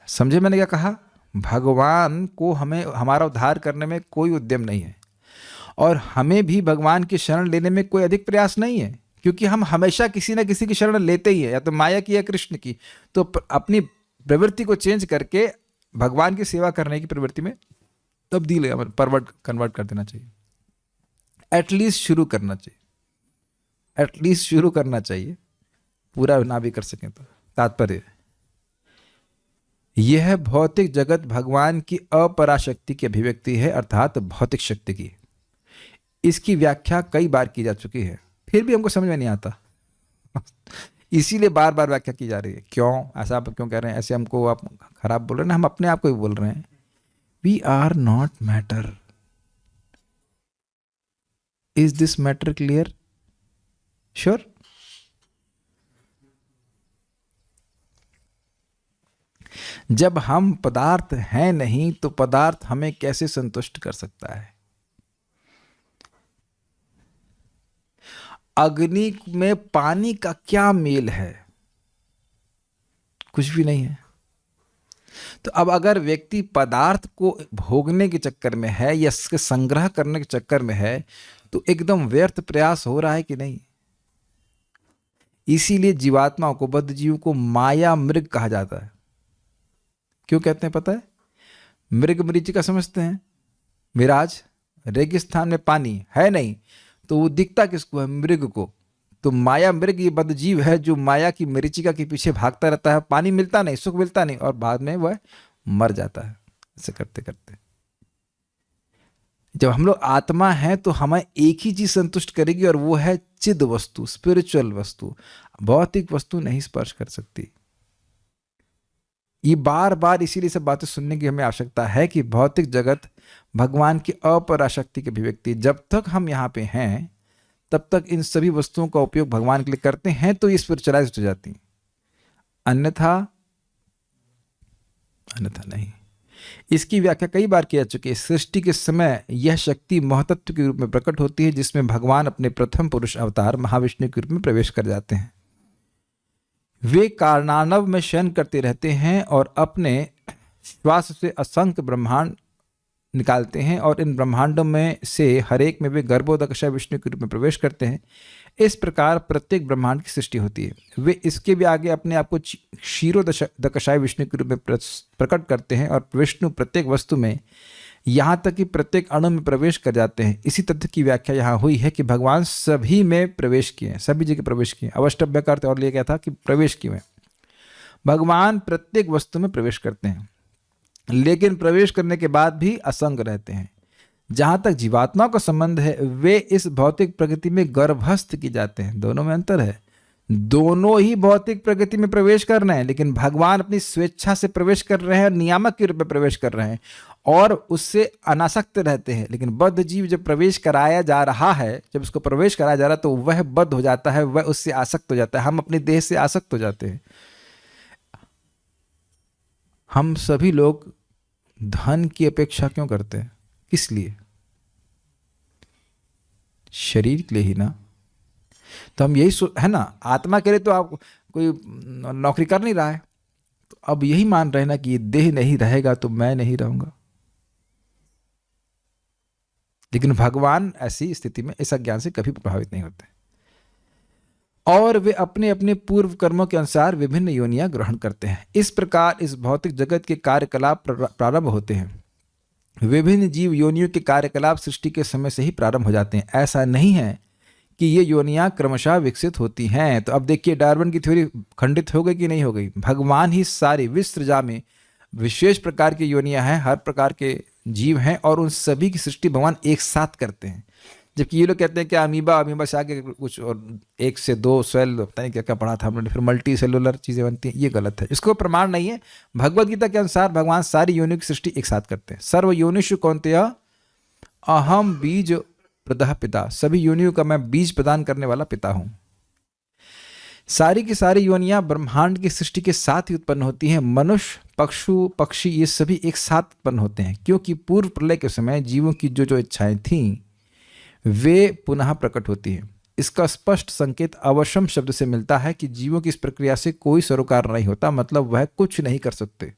समझे मैंने क्या कहा? भगवान को हमें हमारा उद्धार करने में कोई उद्यम नहीं है, और हमें भी भगवान की शरण लेने में कोई अधिक प्रयास नहीं है, क्योंकि हम हमेशा किसी न किसी की शरण लेते ही है, या तो माया की या कृष्ण की। तो अपनी प्रवृत्ति को चेंज करके भगवान की सेवा करने की प्रवृत्ति में तब्दील कन्वर्ट कर देना चाहिए। एटलीस्ट शुरू करना चाहिए, एटलीस्ट शुरू करना चाहिए, पूरा ना भी कर सकें तो। तात्पर्य, यह भौतिक जगत भगवान की अपराशक्ति की अभिव्यक्ति है, अर्थात भौतिक शक्ति की। इसकी व्याख्या कई बार की जा चुकी है, फिर भी हमको समझ में नहीं आता इसीलिए बार बार व्याख्या की जा रही है। क्यों ऐसा आप क्यों कह रहे हैं? ऐसे हमको आप खराब बोल रहे हैं, हम अपने आप को ही बोल रहे हैं। We are not matter. Is this matter clear? Sure? जब हम पदार्थ हैं नहीं तो पदार्थ हमें कैसे संतुष्ट कर सकता है? अग्नि में पानी का क्या मेल है? कुछ भी नहीं है। तो अब अगर व्यक्ति पदार्थ को भोगने के चक्कर में है या इसके संग्रह करने के चक्कर में है, तो एकदम व्यर्थ प्रयास हो रहा है कि नहीं? इसीलिए जीवात्माओं को, बद्ध जीव को माया मृग कहा जाता है। क्यों कहते हैं पता है? मृग मरीचिका समझते हैं, मिराज, रेगिस्तान में पानी है नहीं, तो वो दिखता किसको है? मृग को। तो माया मृग ये बद्ध जीव है जो माया की मरीचिका के पीछे भागता रहता है, पानी मिलता नहीं, सुख मिलता नहीं, और बाद में वह मर जाता है ऐसे करते करते। जब हम लोग आत्मा हैं तो हमें एक ही चीज संतुष्ट करेगी, और वो है चिद वस्तु, स्पिरिचुअल वस्तु। भौतिक वस्तु नहीं स्पर्श कर सकती। ये बार बार इसीलिए सब बातें सुनने की हमें आवश्यकता है कि भौतिक जगत भगवान की अपराशक्ति की अभिव्यक्ति। जब तक हम यहाँ पे हैं तब तक इन सभी वस्तुओं का उपयोग भगवान के लिए करते हैं तो ये स्पिरिचुअलाइज हो जाती, अन्यथा नहीं। इसकी व्याख्या कई बार की जा चुकी है। सृष्टि के समय यह शक्ति महतत्व के रूप में प्रकट होती है, जिसमें भगवान अपने प्रथम पुरुष अवतार महाविष्णु के रूप में प्रवेश कर जाते हैं। वे कारणानव में शयन करते रहते हैं और अपने श्वास से असंख्य ब्रह्मांड निकालते हैं, और इन ब्रह्मांडों में से हर एक में वे गर्भोदकशा विष्णु के रूप में प्रवेश करते हैं। इस प्रकार प्रत्येक ब्रह्मांड की सृष्टि होती है। वे इसके भी आगे अपने आप को क्षीरोदकशाय विष्णु के रूप में प्रकट करते हैं, और विष्णु प्रत्येक वस्तु में, यहाँ तक कि प्रत्येक अणु में प्रवेश कर जाते हैं। इसी तथ्य की व्याख्या यहाँ हुई है कि भगवान सभी में प्रवेश किए हैं, सभी जगह प्रवेश किए। अवष्टभ्य का अर्थ और लिया गया था कि प्रवेश किए हैं। भगवान प्रत्येक वस्तु में प्रवेश करते हैं, लेकिन प्रवेश करने के बाद भी असंग रहते हैं। जहाँ तक जीवात्मा का संबंध है, वे इस भौतिक प्रकृति में गर्भस्थ की जाते हैं। दोनों में अंतर है। दोनों ही भौतिक प्रकृति में प्रवेश कर रहे हैं, लेकिन भगवान अपनी स्वेच्छा से प्रवेश कर रहे हैं, नियामक के रूप में प्रवेश कर रहे हैं, और उससे अनासक्त रहते हैं। लेकिन बद्ध जीव जब प्रवेश कराया जा रहा है, जब उसको प्रवेश कराया जा रहा है, तो वह बद्ध हो जाता है, वह उससे आसक्त हो जाता है। हम अपने देह से आसक्त हो जाते हैं। हम सभी लोग धन की अपेक्षा क्यों करते हैं? किस लिए? शरीर के लिए ही ना। तो हम यही है ना, आत्मा के लिए तो आप कोई नौकरी कर नहीं रहा है, तो अब यही मान रहे ना कि ये देह नहीं रहेगा तो मैं नहीं रहूंगा। लेकिन भगवान ऐसी स्थिति में इस अज्ञान से कभी प्रभावित नहीं होते, और वे अपने अपने पूर्व कर्मों के अनुसार विभिन्न योनियां ग्रहण करते हैं। इस प्रकार इस भौतिक जगत के कार्यकलाप प्रारंभ होते हैं। विभिन्न जीव योनियों के कार्यकलाप सृष्टि के समय से ही प्रारंभ हो जाते हैं। ऐसा नहीं है कि ये योनियां क्रमशः विकसित होती हैं। तो अब देखिए, डार्विन की थ्योरी खंडित हो गई कि नहीं हो गई? भगवान ही सारी विश्वजा में विशेष प्रकार की योनियां हैं, हर प्रकार के जीव हैं, और उन सभी की सृष्टि भगवान एक साथ करते हैं। जबकि ये लोग कहते हैं कि अमीबा से आगे कुछ और 1 से 2 सेल, पता नहीं क्या क्या पढ़ा था हमने, फिर मल्टी सेलुलर चीज़ें बनती हैं। ये गलत है, इसको प्रमाण नहीं है। भगवद गीता के अनुसार भगवान सारी योनियों की सृष्टि एक साथ करते हैं। सर्व योनिषु कौन्तेय अहम बीज प्रदः पिता। सभी योनियों का मैं बीज प्रदान करने वाला पिता हूँ। सारी की सारी योनियां ब्रह्मांड की सृष्टि के साथ ही उत्पन्न होती हैं। मनुष्य, पक्षी ये सभी एक साथ उत्पन्न होते हैं, क्योंकि पूर्व प्रलय के समय जीवों की जो इच्छाएं थीं वे पुनः प्रकट होती हैं। इसका स्पष्ट संकेत अवशम शब्द से मिलता है कि जीवों की इस प्रक्रिया से कोई सरोकार नहीं होता, मतलब वह कुछ नहीं कर सकते।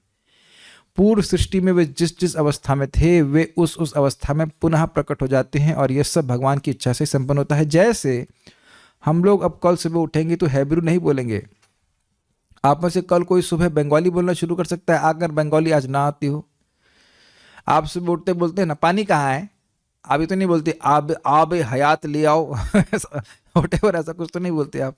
पूर्व सृष्टि में वे जिस जिस अवस्था में थे वे उस अवस्था में पुनः प्रकट हो जाते हैं, और यह सब भगवान की इच्छा से संपन्न होता है। जैसे हम लोग अब कल सुबह उठेंगे तो हैब्रू नहीं बोलेंगे। आप में से कल कोई सुबह बंगाली बोलना शुरू कर सकता है, अगर बंगाली आज ना आती हो। आप सुबह उठते बोलते हैं ना पानी कहाँ है, अभी तो नहीं बोलते आब हयात ले आओ वटेवर, ऐसा कुछ तो नहीं बोलते आप।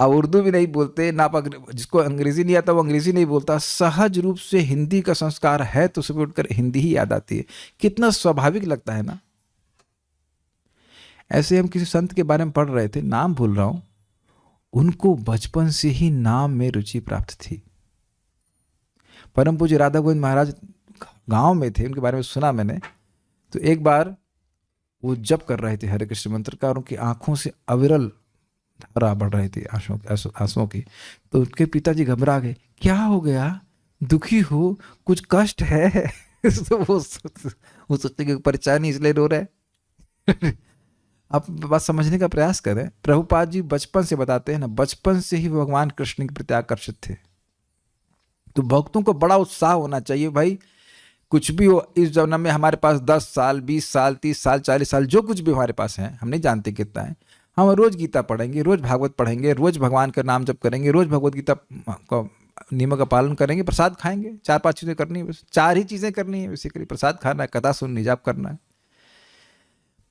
उर्दू भी नहीं बोलते ना, आप जिसको अंग्रेजी नहीं आता वो अंग्रेजी नहीं बोलता। सहज रूप से हिंदी का संस्कार है तो सुबह उठकर हिंदी ही याद आती है। कितना स्वाभाविक लगता है ना। ऐसे हम किसी संत के बारे में पढ़ रहे थे, नाम भूल रहा हूं, उनको बचपन से ही नाम में रुचि प्राप्त थी। परम पूज्य राधा गोविंद महाराज गांव में थे, उनके बारे में सुना मैंने। तो एक बार वो जप कर रहे थे हरे कृष्ण मंत्र का, और उनकी आंखों से अविरल धारा बढ़ रही थी आंसुओं की। तो उनके पिताजी घबरा गए, क्या हो गया, दुखी हो, कुछ कष्ट है? तो वो सोचते कि परेशानी इसलिए रो रहे। आप बात समझने का प्रयास करें। प्रभुपाद जी बचपन से बताते हैं ना, बचपन से ही भगवान कृष्ण के प्रति आकर्षित थे। तो भक्तों को बड़ा उत्साह होना चाहिए, भाई कुछ भी हो इस जन्म में हमारे पास 10 साल 20 साल 30 साल 40 साल जो कुछ भी हमारे पास है, हम नहीं जानते कितना है, हम रोज गीता पढ़ेंगे, रोज भागवत पढ़ेंगे, रोज भगवान का नाम जप करेंगे, रोज भगवत गीता का नियमों का पालन करेंगे, प्रसाद खाएंगे। 4-5 चीज़ें करनी है, बस 4 ही चीज़ें करनी है बेसिकली। प्रसाद खाना है, कथा सुननी, जाप करना है,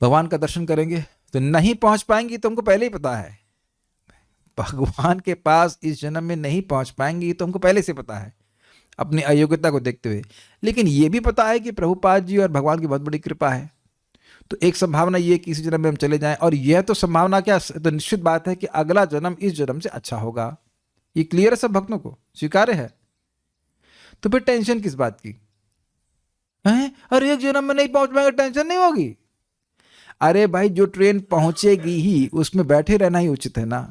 भगवान का दर्शन करेंगे। तो नहीं पहुंच पाएंगी तो हमको पहले ही पता है, भगवान के पास इस जन्म में नहीं पहुंच पाएंगी तो हमको पहले से पता है, अपनी अयोग्यता को देखते हुए। लेकिन ये भी पता है कि प्रभुपाद जी और भगवान की बहुत बड़ी कृपा है। तो एक संभावना ये कि इसी जन्म में हम चले जाएं, और यह तो संभावना क्या, तो निश्चित बात है कि अगला जन्म इस जन्म से अच्छा होगा। ये क्लियर है, सब भक्तों को स्वीकार्य है। तो फिर टेंशन किस बात की है? अरे एक जन्म में नहीं पहुंच पाएंगे, टेंशन नहीं होगी। अरे भाई जो ट्रेन पहुंचेगी ही उसमें बैठे रहना ही उचित है ना।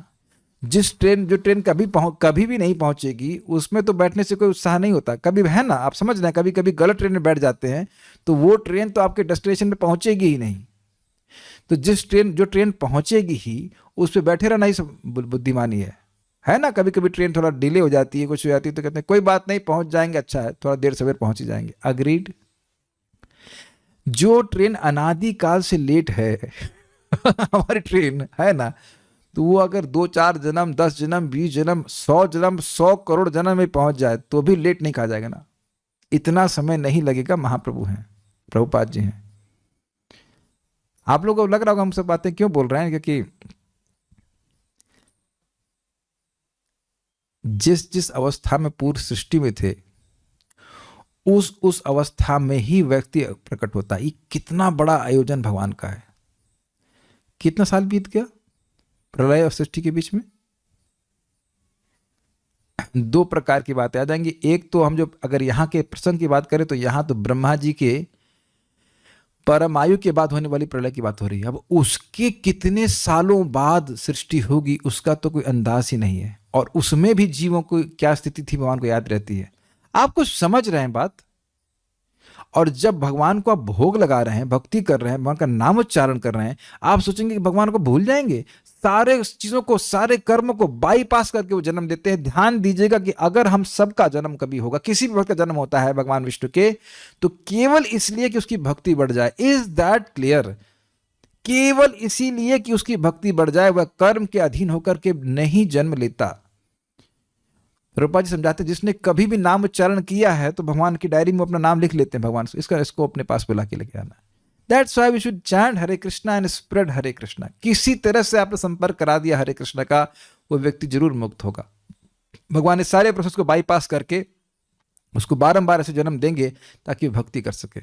जो ट्रेन कभी भी नहीं पहुंचेगी उसमें तो बैठने से कोई उत्साह नहीं होता, कभी है ना। आप समझ रहे हैं, कभी कभी गलत ट्रेन में बैठ जाते हैं तो वो ट्रेन तो आपके डेस्टिनेशन में पहुंचेगी ही नहीं। तो जो ट्रेन पहुंचेगी ही उस पर बैठे रहना ही बुद्धिमानी है ना। कभी कभी ट्रेन थोड़ा डिले हो जाती है, कुछ हो जाती है, तो कहते हैं कोई बात नहीं, पहुंच जाएंगे, अच्छा है, थोड़ा देर सवेर पहुंच ही जाएंगे। अग्रीड। जो ट्रेन अनादिकाल से लेट है हमारी ट्रेन है ना, तो वो अगर 2-4 जन्म 10 जन्म 20 जन्म 100 जन्म 100 करोड़ जन्म में पहुंच जाए तो भी लेट नहीं कहा जाएगा ना। इतना समय नहीं लगेगा, महाप्रभु हैं, प्रभुपाद जी हैं। आप लोगों को लग रहा होगा हम सब बातें क्यों बोल रहे हैं, क्योंकि जिस अवस्था में पूर्व सृष्टि में थे उस अवस्था में ही व्यक्ति प्रकट होता है। ये कितना बड़ा आयोजन भगवान का है। कितना साल बीत गया प्रलय और सृष्टि के बीच में? 2 प्रकार की बातें आ जाएंगी। एक तो हम जो अगर यहाँ के प्रसंग की बात करें तो यहाँ तो ब्रह्मा जी के परमायु के बाद होने वाली प्रलय की बात हो रही है। अब उसके कितने सालों बाद सृष्टि होगी उसका तो कोई अंदाज ही नहीं है, और उसमें भी जीवों को क्या स्थिति थी भगवान को याद रहती है। आप कुछ समझ रहे हैं बात? और जब भगवान को आप भोग लगा रहे हैं, भक्ति कर रहे हैं, भगवान का नाम उच्चारण कर रहे हैं, आप सोचेंगे कि भगवान को भूल जाएंगे? सारे चीजों को, सारे कर्म को बाईपास करके वो जन्म देते हैं। ध्यान दीजिएगा कि अगर हम सबका जन्म कभी होगा, किसी भी भक्त का जन्म होता है भगवान विष्णु के, तो केवल इसलिए कि उसकी भक्ति बढ़ जाए। Is that clear? केवल इसीलिए कि उसकी भक्ति बढ़ जाए, वह कर्म के अधीन होकर के नहीं जन्म लेता। रूपा जी समझाते, जिसने कभी भी नाम उच्चारण किया है तो भगवान की डायरी में अपना नाम लिख लेते हैं भगवान से, इसको अपने पास बुला के लेके आना। That's why we should chant Hare Krishna and spread Hare Krishna. किसी तरह से आपने संपर्क करा दिया हरे कृष्णा का, वो व्यक्ति जरूर मुक्त होगा। भगवान इस सारे प्रोसेस को बाईपास करके उसको बारंबार ऐसे जन्म देंगे ताकि वो भक्ति कर सके।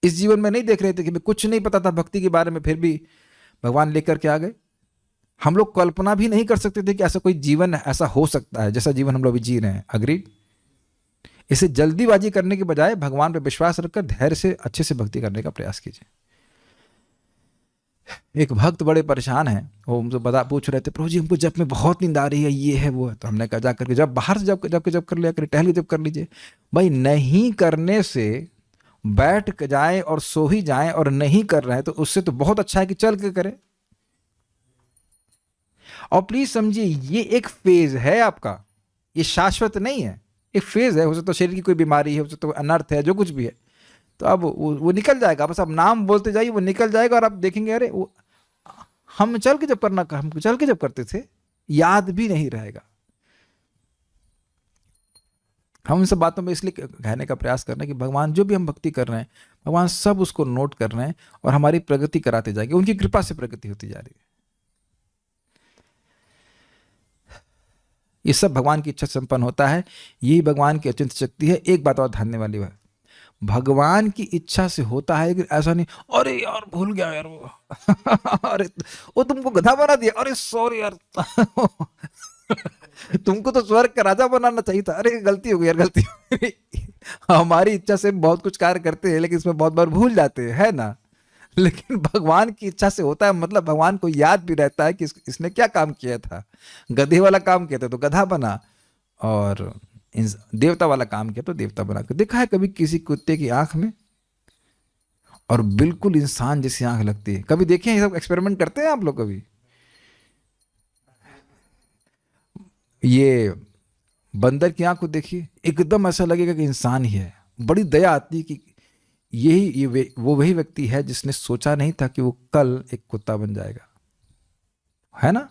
इस जीवन में नहीं देख रहे थे कि कुछ नहीं पता था भक्ति के बारे में, फिर भी भगवान लेकर के आ गए। हम लोग कल्पना भी नहीं कर सकते थे कि ऐसा कोई जीवन ऐसा हो सकता है जैसा जीवन हम लोग अभी जी रहे हैं। अग्रीड। इसे जल्दीबाजी करने के बजाय भगवान पर विश्वास रखकर धैर्य से अच्छे से भक्ति करने का प्रयास कीजिए। एक भक्त बड़े परेशान हैं, वो हमसे पूछ रहे थे, प्रभु जी हमको जब में बहुत नींद आ रही है, ये है वो है। तो हमने कहा जा करके जब बाहर से जब कर लिया करिए, टहल के जब कर लीजिए। भाई नहीं करने से बैठ जाए और सो ही जाए, और नहीं कर रहे हैं तो उससे तो बहुत अच्छा है कि चल के करें। और प्लीज समझिए, ये एक फेज है आपका, ये शाश्वत नहीं है। एक फेज है, हो सकता है शरीर की कोई बीमारी है, हो सकता है अनर्थ है, जो कुछ भी है, तो अब वो निकल जाएगा। बस अब नाम बोलते जाइए, वो निकल जाएगा और आप देखेंगे अरे वो हम चल के जब करते थे याद भी नहीं रहेगा। हम इन सब बातों में इसलिए कहने का प्रयास कर रहे हैं कि भगवान जो भी हम भक्ति कर रहे हैं, भगवान सब उसको नोट कर रहे हैं और हमारी प्रगति कराते जाएंगे, उनकी कृपा से प्रगति होती जा रही है। ये सब भगवान की इच्छा से संपन्न होता है, यही भगवान की अचिंत्य शक्ति है। एक बात और ध्यान देने वाली है, भगवान की इच्छा से होता है, लेकिन ऐसा नहीं अरे यार भूल गया यार वो अरे वो तुमको गधा बना दिया, अरे सॉरी यार तुमको तो स्वर्ग का राजा बनाना चाहिए था, अरे गलती हो गई यार, गलती हो गई। हमारी इच्छा से बहुत कुछ कार्य करते हैं, लेकिन इसमें बहुत बार भूल जाते हैं, है ना। लेकिन भगवान की इच्छा से होता है, मतलब भगवान को याद भी रहता है कि इसने क्या काम किया था। गधे वाला काम किया था तो गधा बना, और देवता वाला काम किया तो देवता बना। देखा है कभी किसी कुत्ते की आंख में, और बिल्कुल इंसान जैसी आंख लगती है। कभी देखे हैं, ये सब एक्सपेरिमेंट करते हैं आप लोग कभी? ये बंदर की आंख को देखिए, एकदम ऐसा लगेगा कि इंसान ही है। बड़ी दया आती है कि वो वही व्यक्ति है जिसने सोचा नहीं था कि वो कल एक कुत्ता बन जाएगा, है ना।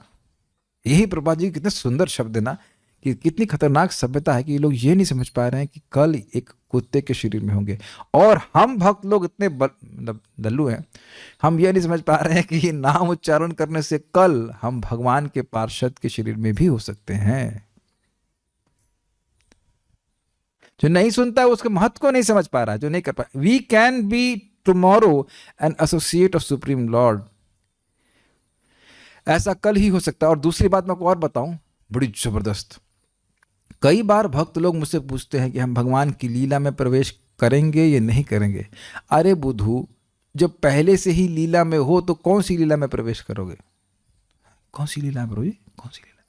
यही प्रभुपाद जी कितने सुंदर शब्द है ना, कि कितनी खतरनाक सभ्यता है कि ये लोग ये नहीं समझ पा रहे हैं कि कल एक कुत्ते के शरीर में होंगे। और हम भक्त लोग इतने दल्लू हैं, हम ये नहीं समझ पा रहे हैं कि ये नाम उच्चारण करने से कल हम भगवान के पार्षद के शरीर में भी हो सकते हैं। जो नहीं सुनता है उसके महत्व को नहीं समझ पा रहा है, जो नहीं कर पा। We can be tomorrow an associate of supreme lord, ऐसा कल ही हो सकता है। और दूसरी बात मैं आपको और बताऊं, बड़ी जबरदस्त। कई बार भक्त लोग मुझसे पूछते हैं कि हम भगवान की लीला में प्रवेश करेंगे या नहीं करेंगे। अरे बुद्धू, जब पहले से ही लीला में हो तो कौन सी लीला में प्रवेश करोगे? कौन सी लीला में प्रभु जी, कौन सी लीला?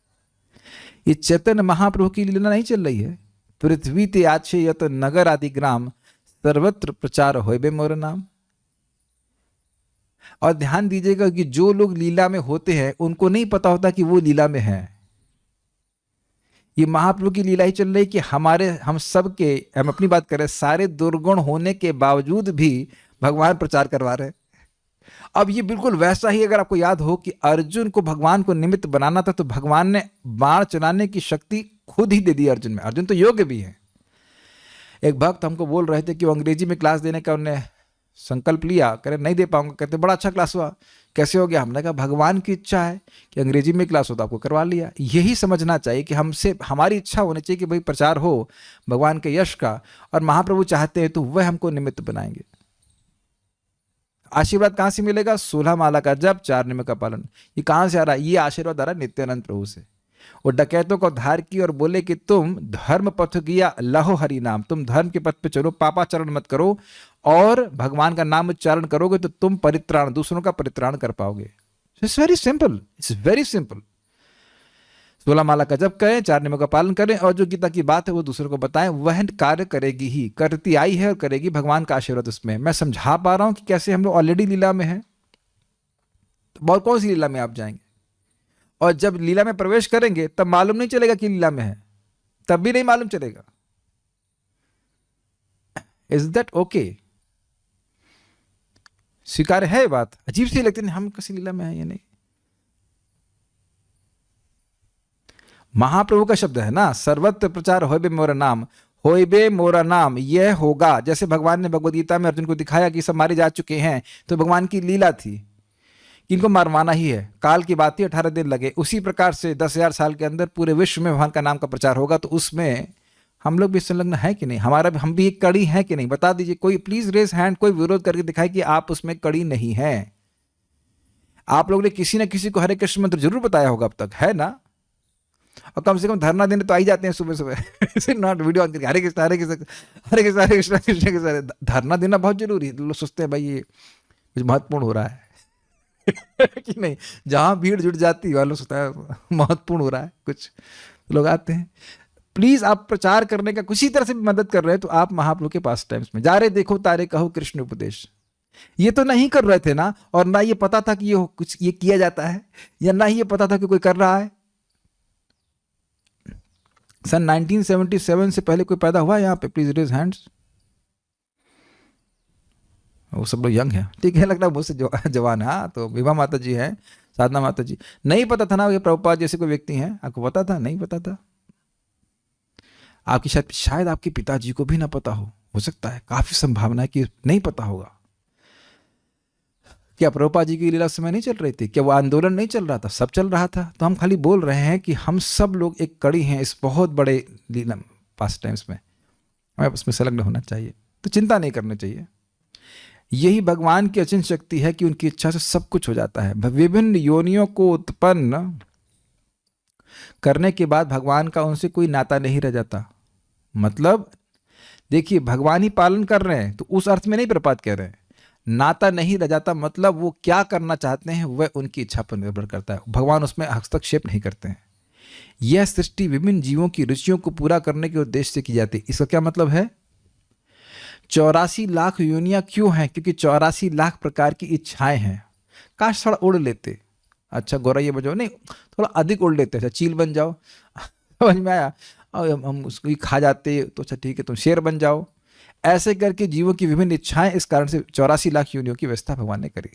ये चैतन्य महाप्रभु की लीला नहीं चल रही है। पृथ्वी ते आछे यत नगर आदि ग्राम, सर्वत्र प्रचार होइबे मोर नाम। और ध्यान दीजिएगा कि जो लोग लीला में होते हैं उनको नहीं पता होता कि वो लीला में है। ये महाप्रभु की लीला ही चल रही कि हम सब के, हम अपनी बात कर रहे हैं, सारे दुर्गुण होने के बावजूद भी भगवान प्रचार करवा रहे हैं। अब ये बिल्कुल वैसा ही, अगर आपको याद हो कि अर्जुन को भगवान को निमित्त बनाना था, तो भगवान ने बाण चलाने की शक्ति खुद ही दे दी अर्जुन में। अर्जुन तो योग्य भी है। एक भक्त हमको बोल रहे थे कि वो अंग्रेजी में क्लास देने का उन्होंने संकल्प लिया, करे नहीं दे पाऊंगा। कहते बड़ा अच्छा क्लास हुआ, कैसे हो गया? हमने कहा भगवान की इच्छा है कि अंग्रेजी में क्लास हो तो आपको करवा लिया। यही समझना चाहिए कि हमसे हमारी इच्छा होनी चाहिए कि भाई प्रचार हो भगवान के यश का, और महाप्रभु चाहते हैं तो वह हमको निमित्त बनाएंगे। आशीर्वाद कहाँ से मिलेगा? 16 माला का जप, 4 नियम का पालन। ये कहाँ से आ रहा है? ये आशीर्वाद आ रहा है नित्यानंद प्रभु से। वो डकैतों को उद्धार की और बोले कि तुम धर्म पथ किया लहो हरि नाम, तुम धर्म के पथ पे चलो, पापाचरण मत करो, और भगवान का नाम उच्चारण करोगे तो तुम परित्राण, दूसरों का परित्राण कर पाओगे। It's very simple, it's very simple. 16 माला का जप करें, 4 नियमों का पालन करें, और जो गीता की बात है वो दूसरों को बताएं, वह कार्य करेगी ही, करती आई है और करेगी। भगवान का आशीर्वाद उसमें। मैं समझा पा रहा हूं कि कैसे हम लोग ऑलरेडी लीला में हैं, तो बहुत कौन सी लीला में आप जाएंगे? और जब लीला में प्रवेश करेंगे तब मालूम नहीं चलेगा कि लीला में है, तब भी नहीं मालूम चलेगा। Is that okay? स्वीकार है बात? अजीब सी लगती है, हम किसी लीला में है या नहीं। महाप्रभु का शब्द है ना, सर्वत्र प्रचार होइबे मोरा नाम, होइबे मोरा नाम, यह होगा। जैसे भगवान ने भगवद गीता में अर्जुन को दिखाया कि सब मारे जा चुके हैं, तो भगवान की लीला थी कि इनको मारवाना ही है, काल की बात ही 18 दिन लगे। उसी प्रकार से 10,000 साल के अंदर पूरे विश्व में भगवान का नाम का प्रचार होगा। तो उसमें हम लोग भी संलग्न है कि नहीं? हम भी एक कड़ी है कि नहीं? बता दीजिए। कोई प्लीज रेज हैंड, कोई विरोध करके दिखाए कि आप उसमें कड़ी नहीं है। आप लोग ने किसी न किसी को हरे कृष्ण मंत्र जरूर बताया होगा अब तक, है ना? और कम से कम धरना देने तो आ ही जाते हैं सुबह सुबह नॉट वीडियो ऑन करके हरे कृष्ण हरे कृष्ण हरे कृष्ण हरे कृष्ण कृष्ण कृष्ण। धरना देना बहुत जरूरी है। लोग सोचते हैं भाई ये कुछ महत्वपूर्ण हो रहा है कि नहीं। जहां भीड़ जुट जाती है वालों सोचता है महत्वपूर्ण हो रहा है कुछ, लोग आते हैं। प्लीज आप प्रचार करने का किसी तरह से भी मदद कर रहे हैं तो आप महाप्रभु के पास टाइम्स में जा रहे, देखो तारे कहो कृष्ण उपदेश। ये तो नहीं कर रहे थे ना, और ना ये पता था कि ये कुछ ये किया जाता है, या ना ही ये पता था कि कोई कर रहा है। सन 1977 से पहले कोई पैदा हुआ है यहाँ पे? Please raise hands. वो सब लोग यंग हैं, ठीक है, लग रहा है मुझसे जवान है। हाँ, तो विभा माता जी हैं, साधना माता जी। नहीं पता था ना ये प्रभुपाद जैसे कोई व्यक्ति हैं? आपको पता था? नहीं पता था? आपकी शायद आपके पिताजी को भी ना पता हो सकता है, काफी संभावना है कि नहीं पता होगा। क्या प्रभुपाद जी की लीला समय नहीं चल रही थी? क्या वो आंदोलन नहीं चल रहा था? सब चल रहा था। तो हम खाली बोल रहे हैं कि हम सब लोग एक कड़ी हैं इस बहुत बड़े लीला पास्ट टाइम्स में, हमें उसमें संलग्न होना चाहिए, तो चिंता नहीं करनी चाहिए। यही भगवान की अचिंत शक्ति है कि उनकी इच्छा से सब कुछ हो जाता है। विभिन्न योनियों को उत्पन्न करने के बाद भगवान का उनसे कोई नाता नहीं रह जाता। मतलब देखिए, भगवान ही पालन कर रहे हैं, तो उस अर्थ में नहीं प्रपात कह रहे हैं नाता नहीं रह जाता, मतलब वो क्या करना चाहते हैं वह उनकी इच्छा पर निर्भर करता है, भगवान उसमें हस्तक्षेप नहीं करते हैं। यह सृष्टि विभिन्न जीवों की रुचियों को पूरा करने के उद्देश्य से की जाती है। इसका क्या मतलब है? 84 लाख योनियां क्यों हैं? क्योंकि 84 लाख प्रकार की इच्छाएं हैं। काश थोड़ा उड़ लेते, अच्छा गौरैया बजाओ, नहीं थोड़ा अधिक उड़ लेते, अच्छा चील बन जाओ, समझ में आया? और हम उसको ही खा जाते, तो अच्छा ठीक है तुम शेर बन जाओ। ऐसे करके जीवों की विभिन्न इच्छाएं, इस कारण से 84 लाख योनियों की व्यवस्था भगवान ने करी।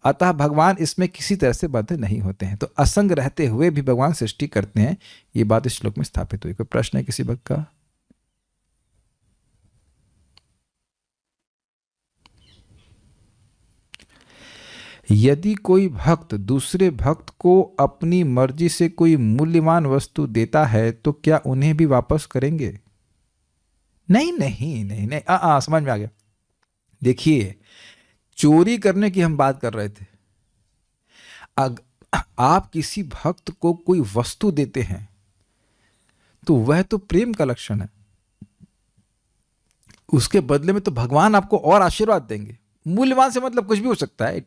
अतः भगवान इसमें किसी तरह से बद्ध नहीं होते हैं, तो असंग रहते हुए भी भगवान सृष्टि करते हैं। ये बात इस श्लोक में स्थापित हुई। कोई प्रश्न है किसी भक्त का? यदि कोई भक्त दूसरे भक्त को अपनी मर्जी से कोई मूल्यवान वस्तु देता है तो क्या उन्हें भी वापस करेंगे? नहीं नहीं नहीं नहीं, समझ में आ गया। देखिए, चोरी करने की हम बात कर रहे थे। आप किसी भक्त को कोई वस्तु देते हैं तो वह तो प्रेम का लक्षण है, उसके बदले में तो भगवान आपको और आशीर्वाद देंगे। मूल्यवान से मतलब कुछ भी हो सकता है।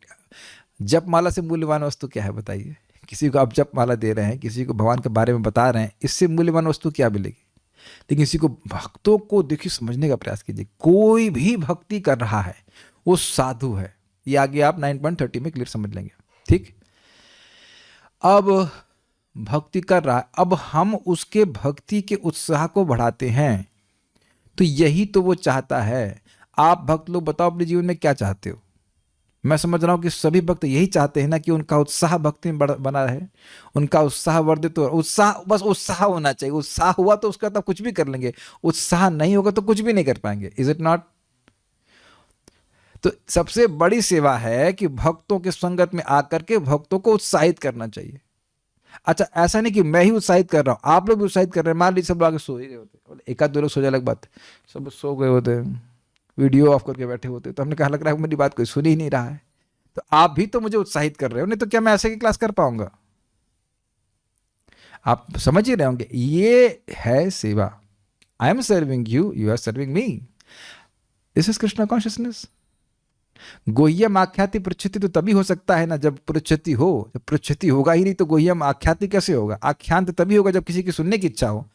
जप माला से मूल्यवान वस्तु क्या है बताइए? किसी को आप जप माला दे रहे हैं, किसी को भगवान के बारे में बता रहे हैं, इससे मूल्यवान वस्तु क्या मिलेगी? लेकिन किसी को, भक्तों को देखिए समझने का प्रयास कीजिए। कोई भी भक्ति कर रहा है वो साधु है, ये आगे आप 9.30 में क्लियर समझ लेंगे, ठीक? अब भक्ति कर रहा है, अब हम उसके भक्ति के उत्साह को बढ़ाते हैं, तो यही तो वो चाहता है। आप भक्त लोग बताओ अपने जीवन में क्या चाहते हो? मैं समझ रहा हूं कि सभी भक्त यही चाहते हैं ना कि उनका उत्साह भक्ति में बना रहे, उनका उत्साह वर्धित हो। उत्साह, बस उत्साह होना चाहिए। उत्साह हुआ तो उसका तब कुछ भी कर लेंगे, उत्साह नहीं होगा तो कुछ भी नहीं कर पाएंगे। Is it not? तो सबसे बड़ी सेवा है कि भक्तों के संगत में आकर के भक्तों को उत्साहित करना चाहिए। अच्छा, ऐसा नहीं कि मैं ही उत्साहित कर रहा हूं, आप लोग भी उत्साहित कर रहे हैं। मान लीजिए सब लोग आगे सो ही रहे होते, एक आध दो लोग सो जाए अलग बात, सब सो गए होते, वीडियो ऑफ करके बैठे होते, तो हमने कहा लग रहा है मेरी बात कोई सुन ही नहीं रहा है। तो आप भी तो मुझे उत्साहित कर रहे हो, नहीं तो क्या मैं ऐसे की क्लास कर पाऊंगा? आप समझ ही रहे होंगे, ये है सेवा। I am serving you, you are serving me. This is Krishna consciousness. गोह्यम आख्याति पृच्छति तो तभी हो सकता है ना जब पृच्छति हो। जब पृच्छति होगा ही नहीं तो गोह्यम आख्याति कैसे होगा? आख्यान तो तभी होगा जब किसी की सुनने की इच्छा हो।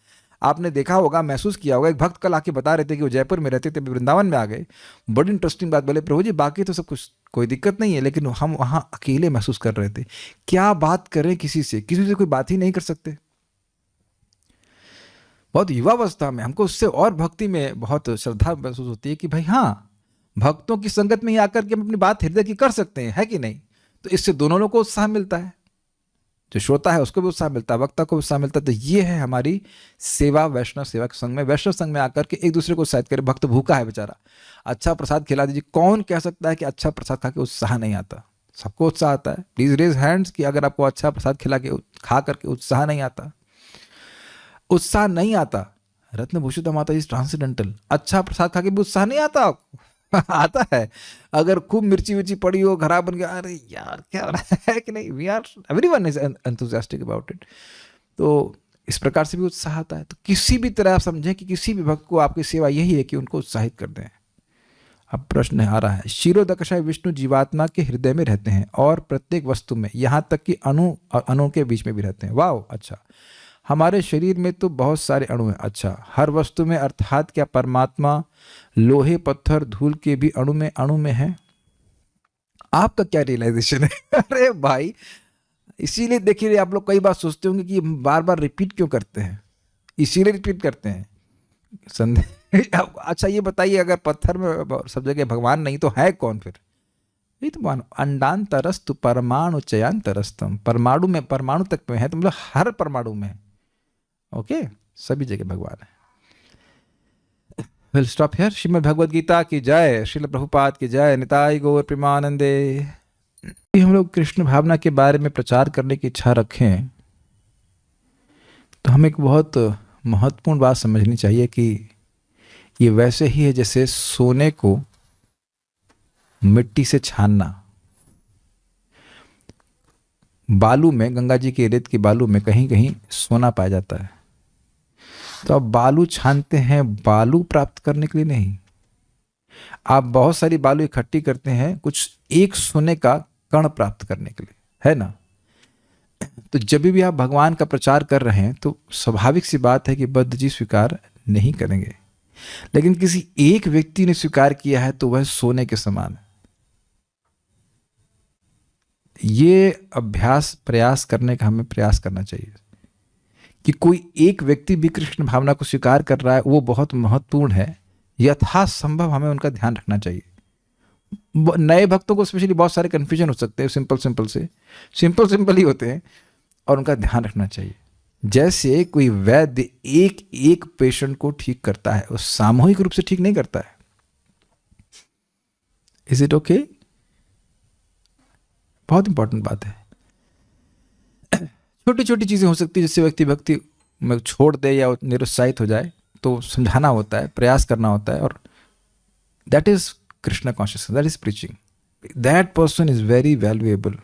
आपने देखा होगा, महसूस किया होगा, एक भक्त कल आके बता रहे थे कि वो जयपुर में रहते थे, वृंदावन में आ गए। बड़ी इंटरेस्टिंग बात बोले, प्रभु जी बाकी तो सब कुछ कोई दिक्कत नहीं है, लेकिन हम वहाँ अकेले महसूस कर रहे थे। क्या बात करें किसी से कोई बात ही नहीं कर सकते। बहुत युवावस्था में हमको उससे और भक्ति में बहुत श्रद्धा महसूस होती है कि भाई हाँ, भक्तों की संगत में ही आकर के हम अपनी बात हृदय की कर सकते हैं, है कि नहीं? तो इससे दोनों लोगों को उत्साह मिलता है, जो श्रोता है उसको भी उत्साह मिलता है, वक्ता को भी उत्साह मिलता है। तो ये है हमारी सेवा वैष्णव सेवा के संग में। वैष्णव संघ में आकर के एक दूसरे को उत्साहित करें। भक्त भूखा है बेचारा, अच्छा प्रसाद खिला दीजिए। कौन कह सकता है कि अच्छा प्रसाद खा के उत्साह नहीं आता? सबको उत्साह आता है। प्लीज रेज हैंड्स कि अगर आपको अच्छा प्रसाद खा करके उत्साह नहीं आता। उत्साह नहीं आता। रत्नभूषित माता जी ट्रांसेंडेंटल, अच्छा प्रसाद खा के भी उत्साह नहीं आता आपको? आता है। अगर खूब मिर्ची विर्ची पड़ी हो, खराब बन गया, अरे यार क्या हो रहा है कि नहीं, we are everyone is enthusiastic about it. तो इस प्रकार से भी उत्साह आता है। तो किसी भी तरह आप समझें कि किसी भी भक्त को आपकी सेवा यही है कि उनको उत्साहित कर दें। अब प्रश्न आ रहा है, क्षीरोदकशाय विष्णु जीवात्मा के हृदय में रहते हैं और प्रत्येक वस्तु में, यहाँ तक कि अणु और अणु के बीच में भी रहते हैं। वाह, अच्छा। हमारे शरीर में तो बहुत सारे अणु हैं। अच्छा, हर वस्तु में, अर्थात क्या परमात्मा लोहे पत्थर धूल के भी अणु में है? आपका क्या रियलाइजेशन है? अरे भाई, इसीलिए देखिए आप लोग कई बार सोचते होंगे कि बार बार रिपीट क्यों करते हैं। इसीलिए रिपीट करते हैं संदेह। अच्छा ये बताइए, अगर पत्थर में सब जगह भगवान नहीं तो है कौन फिर? ये तो मानो अंडांतरस्तु परमाणु चयांतरस्तम, परमाणु में, परमाणु तक में है तो मतलब हर परमाणु में है। ओके, सभी जगह भगवान है। Will stop here. Shrimad Bhagavad Gita की जय, श्रील प्रभुपाद की जय, निताई गौर प्रेमानंदे। हम लोग कृष्ण भावना के बारे में प्रचार करने की इच्छा रखें तो हमें एक बहुत महत्वपूर्ण बात समझनी चाहिए कि ये वैसे ही है जैसे सोने को मिट्टी से छानना। बालू में, गंगा जी के रेत की बालू में कहीं कहीं सोना पाया जाता है, तो आप बालू छानते हैं बालू प्राप्त करने के लिए नहीं, आप बहुत सारी बालू इकट्ठी करते हैं कुछ एक सोने का कण प्राप्त करने के लिए, है ना। तो जब भी आप भगवान का प्रचार कर रहे हैं तो स्वाभाविक सी बात है कि बद्ध जी स्वीकार नहीं करेंगे, लेकिन किसी एक व्यक्ति ने स्वीकार किया है तो वह सोने के समान है। ये अभ्यास, प्रयास करने का हमें प्रयास करना चाहिए कि कोई एक व्यक्ति भी कृष्ण भावना को स्वीकार कर रहा है, वो बहुत महत्वपूर्ण है। यथासंभव हमें उनका ध्यान रखना चाहिए। नए भक्तों को स्पेशली बहुत सारे कन्फ्यूजन हो सकते हैं, सिंपल ही होते हैं, और उनका ध्यान रखना चाहिए। जैसे कोई वैद्य एक एक पेशेंट को ठीक करता है, वो सामूहिक रूप से ठीक नहीं करता है। Is it okay? बहुत इंपॉर्टेंट बात है। छोटी छोटी चीजें हो सकती है जिससे व्यक्ति भक्ति में छोड़ दे या निरुत्साहित हो जाए, तो समझाना होता है, प्रयास करना होता है, और that is Krishna consciousness, that is preaching. That person is very valuable.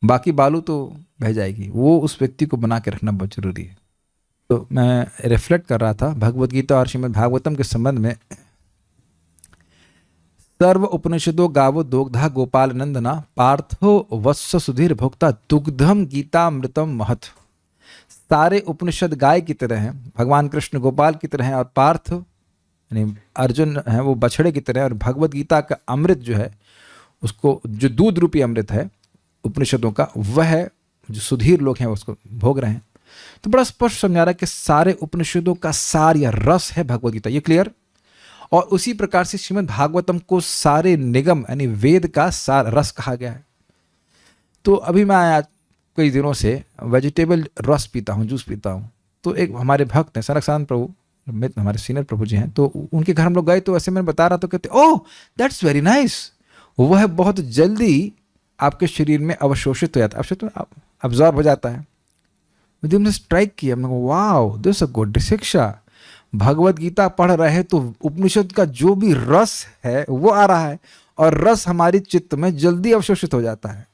बाकी बालू तो बह जाएगी, वो उस व्यक्ति को बना के रखना बहुत जरूरी है। तो मैं रिफ्लेक्ट कर रहा था भगवद गीता और श्रीमद् भागवतम के संबंध में। सर्व उपनिषदों गावो दोग्धा गोपाल नंदना, पार्थो वत्स सुधीर भोक्ता, दुग्धम गीतामृतम महत। सारे उपनिषद गाय की तरह हैं, भगवान कृष्ण गोपाल की तरह हैं, और पार्थ यानी अर्जुन है वो बछड़े की तरह, और भगवद गीता का अमृत जो है, उसको जो दूध रूपी अमृत है उपनिषदों का, वह जो सुधीर लोग हैं उसको भोग रहे हैं। तो बड़ा स्पष्ट समझा रहा है कि सारे उपनिषदों का सार या रस है भगवद गीता, ये क्लियर। और उसी प्रकार से श्रीमद् भागवतम को सारे निगम यानी वेद का सार रस कहा गया है। तो अभी मैं आज कई दिनों से वेजिटेबल रस पीता हूँ, जूस पीता हूँ। तो एक हमारे भक्त हैं सनक प्रभु, हमारे सीनियर प्रभु जी हैं, तो उनके घर हम लोग गए, तो ऐसे मैंने बता रहा तो कहते ओह दैट्स वेरी नाइस, वह बहुत जल्दी आपके शरीर में अवशोषित हो जाता है, अब्जॉर्ब हो जाता है। मुझे हमने स्ट्राइक किया, हमने कहा वाओ दिस अ गुड शिक्षा। भगवद गीता पढ़ रहे हैं तो उपनिषद का जो भी रस है वो आ रहा है, और रस हमारी चित्त में जल्दी अवशोषित हो जाता है,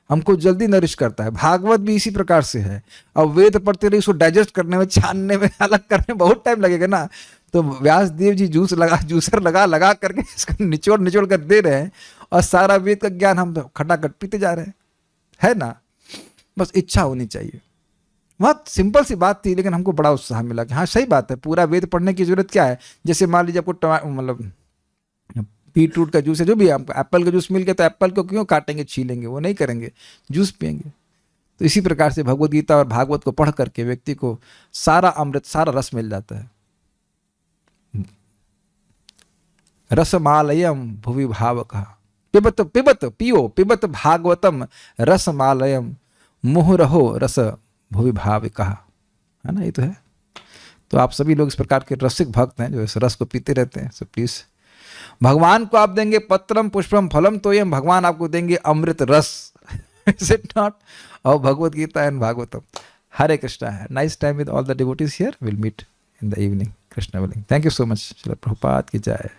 हमको जल्दी नरिश करता है। भागवत भी इसी प्रकार से है। अब वेद पढ़ते रहे, उसको डाइजेस्ट करने में, छानने में, अलग करने में बहुत टाइम लगेगा ना। तो व्यास देव जी जूसर लगा करके इसको निचोड़ कर दे रहे हैं, और सारा वेद का ज्ञान हम खटाखट पीते जा रहे हैं, है ना। बस इच्छा होनी चाहिए। बहुत सिंपल सी बात थी, लेकिन हमको बड़ा उत्साह मिला कि हाँ सही बात है, पूरा वेद पढ़ने की जरूरत क्या है। जैसे मान लीजिए आपको मतलब बीटरूट का जूस है, जो भी आपको एप्पल का जूस मिल गया, तो एप्पल को क्यों काटेंगे, छीलेंगे, वो नहीं करेंगे, जूस पियेंगे। तो इसी प्रकार से भगवद गीता और भागवत को पढ़ करके व्यक्ति को सारा अमृत, सारा रस मिल जाता है। रसमालयम भुवि भावकः पिबत पिबत पियो पिबत भागवतम रसमालयम मुहुरहो रस भुवि भाविकः, है ना। ये तो है। तो आप सभी लोग इस प्रकार के रसिक भक्त हैं जो इस रस को पीते रहते हैं। सो प्लीज, भगवान को आप देंगे पत्रम पुष्पम फलम तोयम, भगवान आपको देंगे अमृत रस। Is it not? और भगवद गीता एंड भागवतम। हरे कृष्णा है। Nice time with all the devotees here. Will meet in the evening, Krishna willing. Thank you so much. Srila Prabhupada की जय।